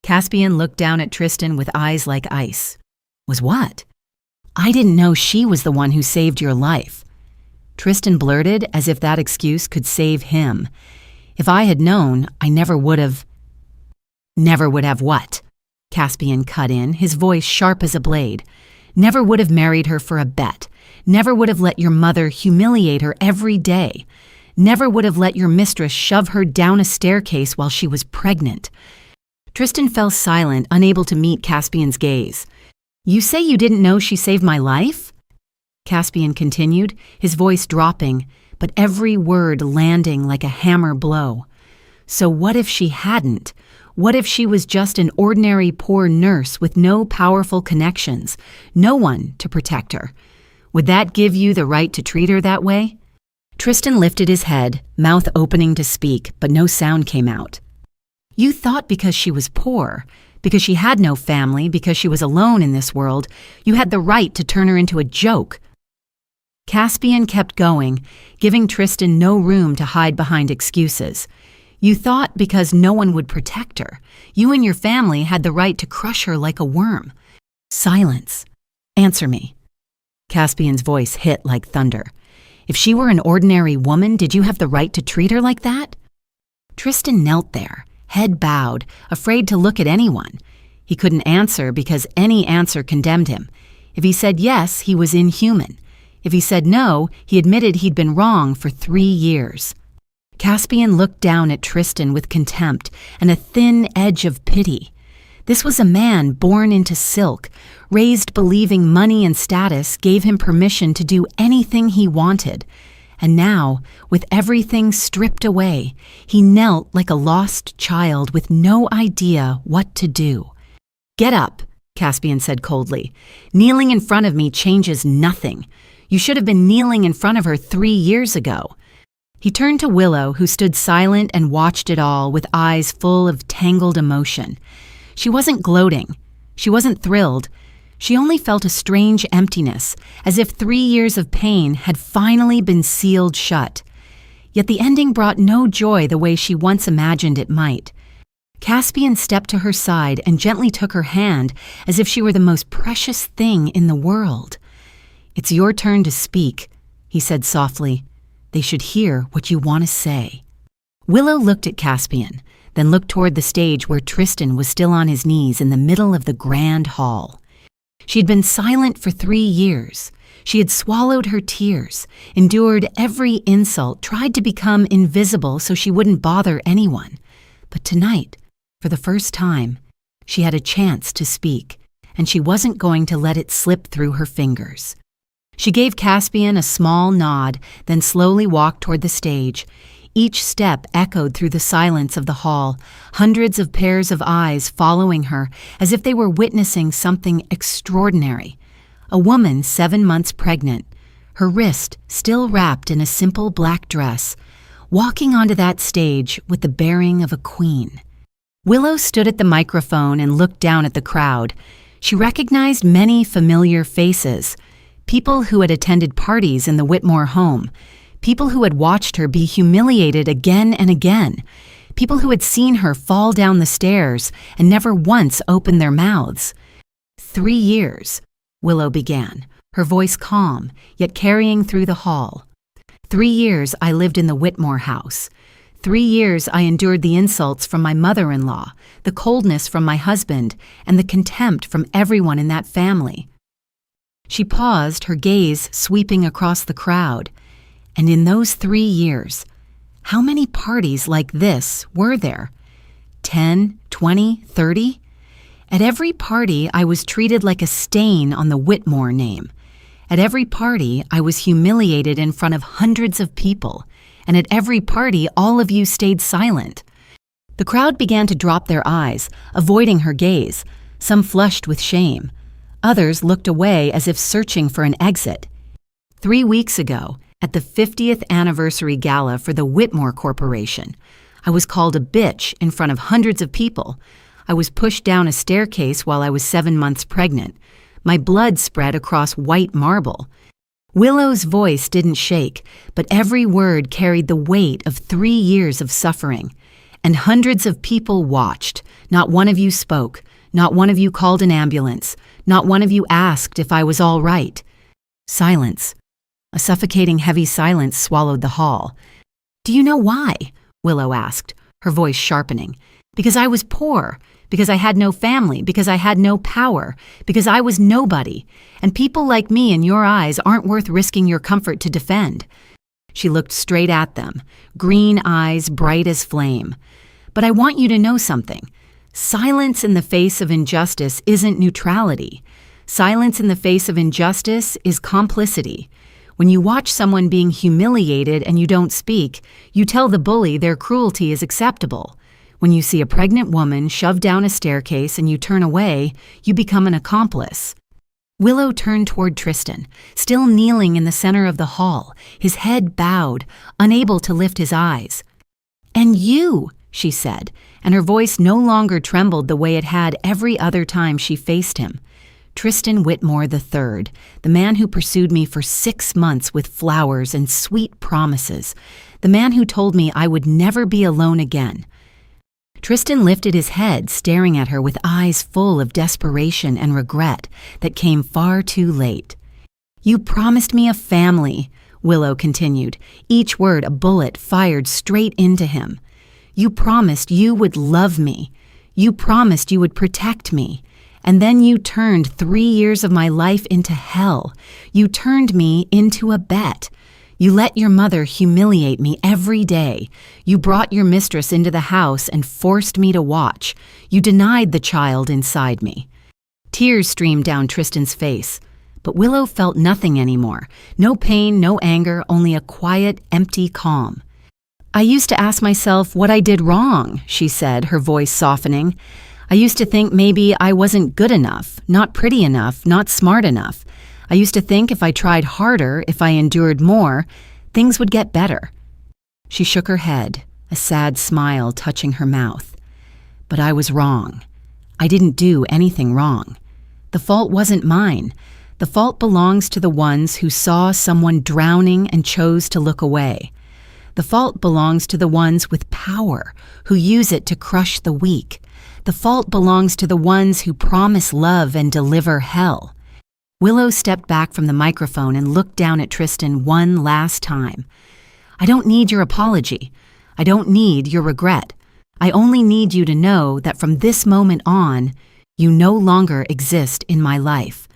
Caspian looked down at Tristan with eyes like ice. "Was what?" "I didn't know she was the one who saved your life." Tristan blurted as if that excuse could save him. "If I had known, I never would have—" "Never would have what?" Caspian cut in, his voice sharp as a blade. "Never would have married her for a bet. Never would have let your mother humiliate her every day. Never would have let your mistress shove her down a staircase while she was pregnant." Tristan fell silent, unable to meet Caspian's gaze. "You say you didn't know she saved my life?" Caspian continued, his voice dropping, but every word landing like a hammer blow. "So what if she hadn't? What if she was just an ordinary poor nurse with no powerful connections, no one to protect her? Would that give you the right to treat her that way?" Tristan lifted his head, mouth opening to speak, but no sound came out. "You thought because she was poor, because she had no family, because she was alone in this world, you had the right to turn her into a joke." Caspian kept going, giving Tristan no room to hide behind excuses. "You thought because no one would protect her, you and your family had the right to crush her like a worm." "Silence. Answer me." Caspian's voice hit like thunder. "If she were an ordinary woman, did you have the right to treat her like that?" Tristan knelt there, head bowed, afraid to look at anyone. He couldn't answer because any answer condemned him. If he said yes, he was inhuman. If he said no, he admitted he'd been wrong for 3 years. Caspian looked down at Tristan with contempt and a thin edge of pity. This was a man born into silk, raised believing money and status gave him permission to do anything he wanted. And now, with everything stripped away, he knelt like a lost child with no idea what to do. "Get up," Caspian said coldly. "Kneeling in front of me changes nothing. You should have been kneeling in front of her 3 years ago." He turned to Willow, who stood silent and watched it all with eyes full of tangled emotion. She wasn't gloating. She wasn't thrilled. She only felt a strange emptiness, as if 3 years of pain had finally been sealed shut. Yet the ending brought no joy the way she once imagined it might. Caspian stepped to her side and gently took her hand as if she were the most precious thing in the world. "It's your turn to speak," he said softly. "They should hear what you want to say." Willow looked at Caspian, then looked toward the stage where Tristan was still on his knees in the middle of the grand hall. She'd been silent for 3 years. She had swallowed her tears, endured every insult, tried to become invisible so she wouldn't bother anyone. But tonight, for the first time, she had a chance to speak, and she wasn't going to let it slip through her fingers. She gave Caspian a small nod, then slowly walked toward the stage. Each step echoed through the silence of the hall, hundreds of pairs of eyes following her as if they were witnessing something extraordinary. A woman 7 months pregnant, her wrist still wrapped in a simple black dress, walking onto that stage with the bearing of a queen. Willow stood at the microphone and looked down at the crowd. She recognized many familiar faces, people who had attended parties in the Whitmore home, people who had watched her be humiliated again and again, people who had seen her fall down the stairs and never once opened their mouths. 3 years, Willow began, her voice calm, yet carrying through the hall. 3 years I lived in the Whitmore house. 3 years I endured the insults from my mother-in-law, the coldness from my husband, and the contempt from everyone in that family. She paused, her gaze sweeping across the crowd. And in those 3 years, how many parties like this were there? 10, 20, 30? At every party, I was treated like a stain on the Whitmore name. At every party, I was humiliated in front of hundreds of people. And at every party, all of you stayed silent. The crowd began to drop their eyes, avoiding her gaze. Some flushed with shame. Others looked away as if searching for an exit. 3 weeks ago, at the 50th anniversary gala for the Whitmore Corporation, I was called a bitch in front of hundreds of people. I was pushed down a staircase while I was 7 months pregnant. My blood spread across white marble. Willow's voice didn't shake, but every word carried the weight of 3 years of suffering. And hundreds of people watched. Not one of you spoke. Not one of you called an ambulance. Not one of you asked if I was all right. Silence. A suffocating heavy silence swallowed the hall. "Do you know why?" Willow asked, her voice sharpening. "Because I was poor, because I had no family, because I had no power, because I was nobody, and people like me in your eyes aren't worth risking your comfort to defend." She looked straight at them, green eyes bright as flame. "But I want you to know something. Silence in the face of injustice isn't neutrality. Silence in the face of injustice is complicity. When you watch someone being humiliated and you don't speak, you tell the bully their cruelty is acceptable. When you see a pregnant woman shoved down a staircase and you turn away, you become an accomplice." Willow turned toward Tristan, still kneeling in the center of the hall, his head bowed, unable to lift his eyes. "And you," she said, and her voice no longer trembled the way it had every other time she faced him. "Tristan Whitmore III, the man who pursued me for 6 months with flowers and sweet promises, the man who told me I would never be alone again." Tristan lifted his head, staring at her with eyes full of desperation and regret that came far too late. "You promised me a family," Willow continued, each word a bullet fired straight into him. "You promised you would love me. You promised you would protect me. And then you turned 3 years of my life into hell. You turned me into a bet. You let your mother humiliate me every day. You brought your mistress into the house and forced me to watch. You denied the child inside me." Tears streamed down Tristan's face, but Willow felt nothing anymore. No pain, no anger, only a quiet, empty calm. "I used to ask myself what I did wrong," she said, her voice softening. "I used to think maybe I wasn't good enough, not pretty enough, not smart enough. I used to think if I tried harder, if I endured more, things would get better." She shook her head, a sad smile touching her mouth. "But I was wrong. I didn't do anything wrong. The fault wasn't mine. The fault belongs to the ones who saw someone drowning and chose to look away. The fault belongs to the ones with power who use it to crush the weak. The fault belongs to the ones who promise love and deliver hell." Willow stepped back from the microphone and looked down at Tristan one last time. "I don't need your apology. I don't need your regret. I only need you to know that from this moment on, you no longer exist in my life."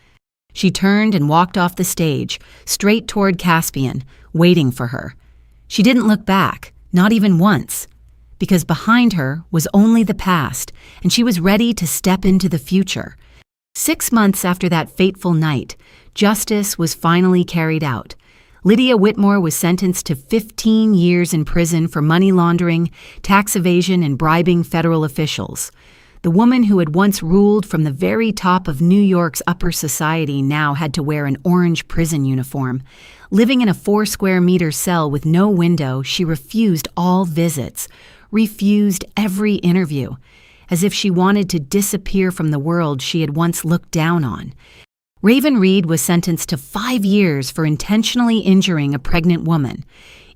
She turned and walked off the stage, straight toward Caspian, waiting for her. She didn't look back, not even once, because behind her was only the past, and she was ready to step into the future. 6 months after that fateful night, justice was finally carried out. Lydia Whitmore was sentenced to 15 years in prison for money laundering, tax evasion, and bribing federal officials. The woman who had once ruled from the very top of New York's upper society now had to wear an orange prison uniform. Living in a 4-square-meter cell with no window, she refused all visits, refused every interview, as if she wanted to disappear from the world she had once looked down on. Raven Reed was sentenced to 5 years for intentionally injuring a pregnant woman.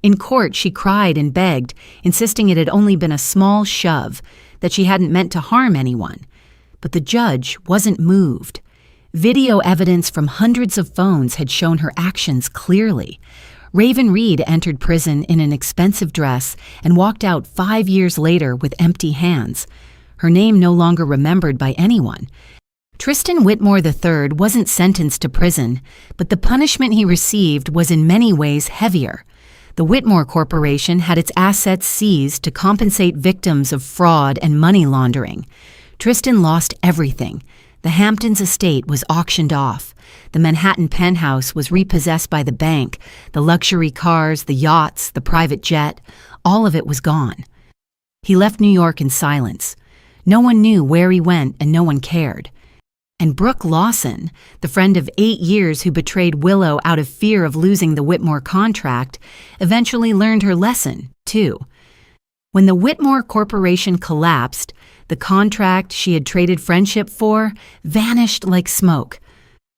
In court, she cried and begged, insisting it had only been a small shove, that she hadn't meant to harm anyone. But the judge wasn't moved. Video evidence from hundreds of phones had shown her actions clearly. Raven Reed entered prison in an expensive dress and walked out 5 years later with empty hands. Her name no longer remembered by anyone. Tristan Whitmore III wasn't sentenced to prison, but the punishment he received was in many ways heavier. The Whitmore Corporation had its assets seized to compensate victims of fraud and money laundering. Tristan lost everything. The Hamptons estate was auctioned off. The Manhattan penthouse was repossessed by the bank. The luxury cars, the yachts, the private jet, all of it was gone. He left New York in silence. No one knew where he went and no one cared. And Brooke Lawson, the friend of 8 years who betrayed Willow out of fear of losing the Whitmore contract, eventually learned her lesson, too. When the Whitmore Corporation collapsed, the contract she had traded friendship for vanished like smoke.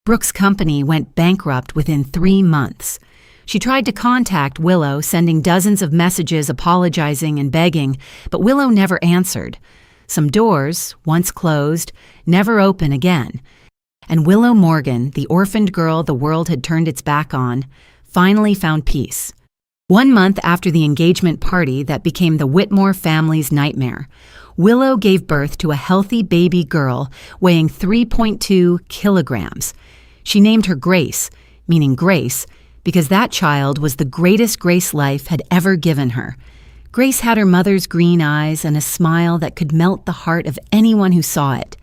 Brooke's company went bankrupt within 3 months. She tried to contact Willow, sending dozens of messages apologizing and begging, but Willow never answered. Some doors, once closed, never open again. And Willow Morgan, the orphaned girl the world had turned its back on, finally found peace. 1 month after the engagement party that became the Whitmore family's nightmare, Willow gave birth to a healthy baby girl weighing 3.2 kilograms. She named her Grace, meaning grace, because that child was the greatest grace life had ever given her. Grace had her mother's green eyes and a smile that could melt the heart of anyone who saw it.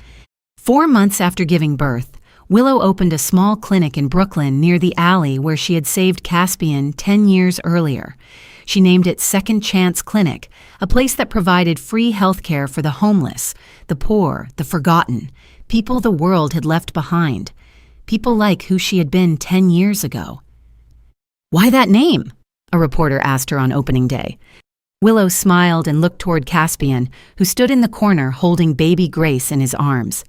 4 months after giving birth, Willow opened a small clinic in Brooklyn near the alley where she had saved Caspian 10 years earlier. She named it Second Chance Clinic, a place that provided free health care for the homeless, the poor, the forgotten, people the world had left behind, people like who she had been 10 years ago. "Why that name?" a reporter asked her on opening day. Willow smiled and looked toward Caspian, who stood in the corner holding baby Grace in his arms.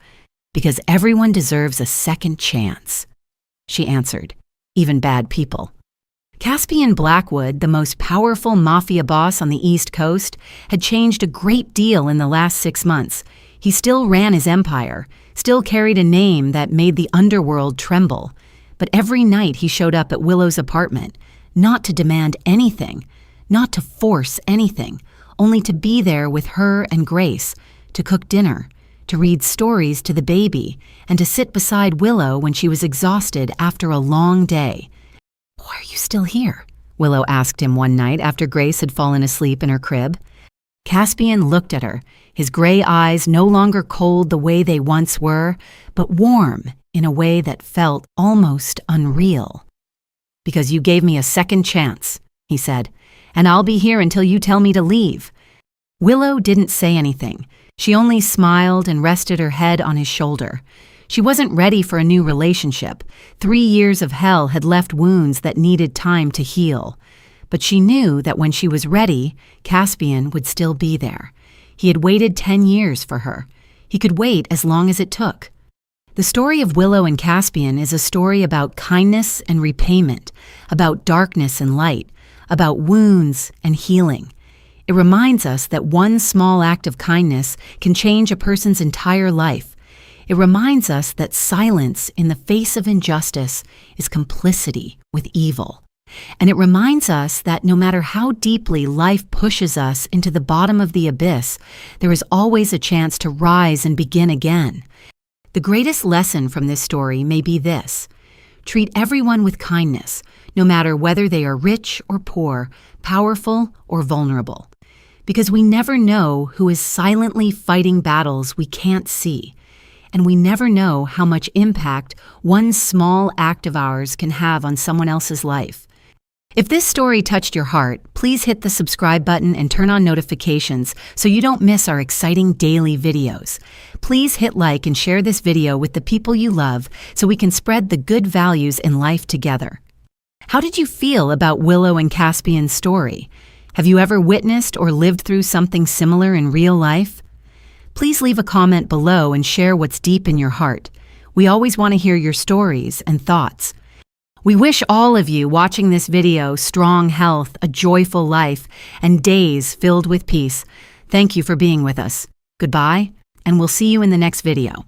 "Because everyone deserves a second chance," she answered, "even bad people." Caspian Blackwood, the most powerful Mafia boss on the East Coast, had changed a great deal in the last 6 months. He still ran his empire, still carried a name that made the underworld tremble. But every night he showed up at Willow's apartment, not to demand anything, not to force anything, only to be there with her and Grace, to cook dinner, to read stories to the baby, and to sit beside Willow when she was exhausted after a long day. "Why are you still here? Willow asked him one night after Grace had fallen asleep in her crib. Caspian looked at her, his gray eyes no longer cold the way they once were, but warm in a way that felt almost unreal. "Because you gave me a second chance," he said, "and I'll be here until you tell me to leave." Willow didn't say anything. She only smiled and rested her head on his shoulder. She wasn't ready for a new relationship. 3 years of hell had left wounds that needed time to heal. But she knew that when she was ready, Caspian would still be there. He had waited 10 years for her. He could wait as long as it took. The story of Willow and Caspian is a story about kindness and repayment, about darkness and light, about wounds and healing. It reminds us that one small act of kindness can change a person's entire life. It reminds us that silence in the face of injustice is complicity with evil. And it reminds us that no matter how deeply life pushes us into the bottom of the abyss, there is always a chance to rise and begin again. The greatest lesson from this story may be this: treat everyone with kindness, no matter whether they are rich or poor, powerful or vulnerable. Because we never know who is silently fighting battles we can't see, and we never know how much impact one small act of ours can have on someone else's life. If this story touched your heart, please hit the subscribe button and turn on notifications so you don't miss our exciting daily videos. Please hit like and share this video with the people you love so we can spread the good values in life together. How did you feel about Willow and Caspian's story? Have you ever witnessed or lived through something similar in real life? Please leave a comment below and share what's deep in your heart. We always want to hear your stories and thoughts. We wish all of you watching this video strong health, a joyful life, and days filled with peace. Thank you for being with us. Goodbye, and we'll see you in the next video.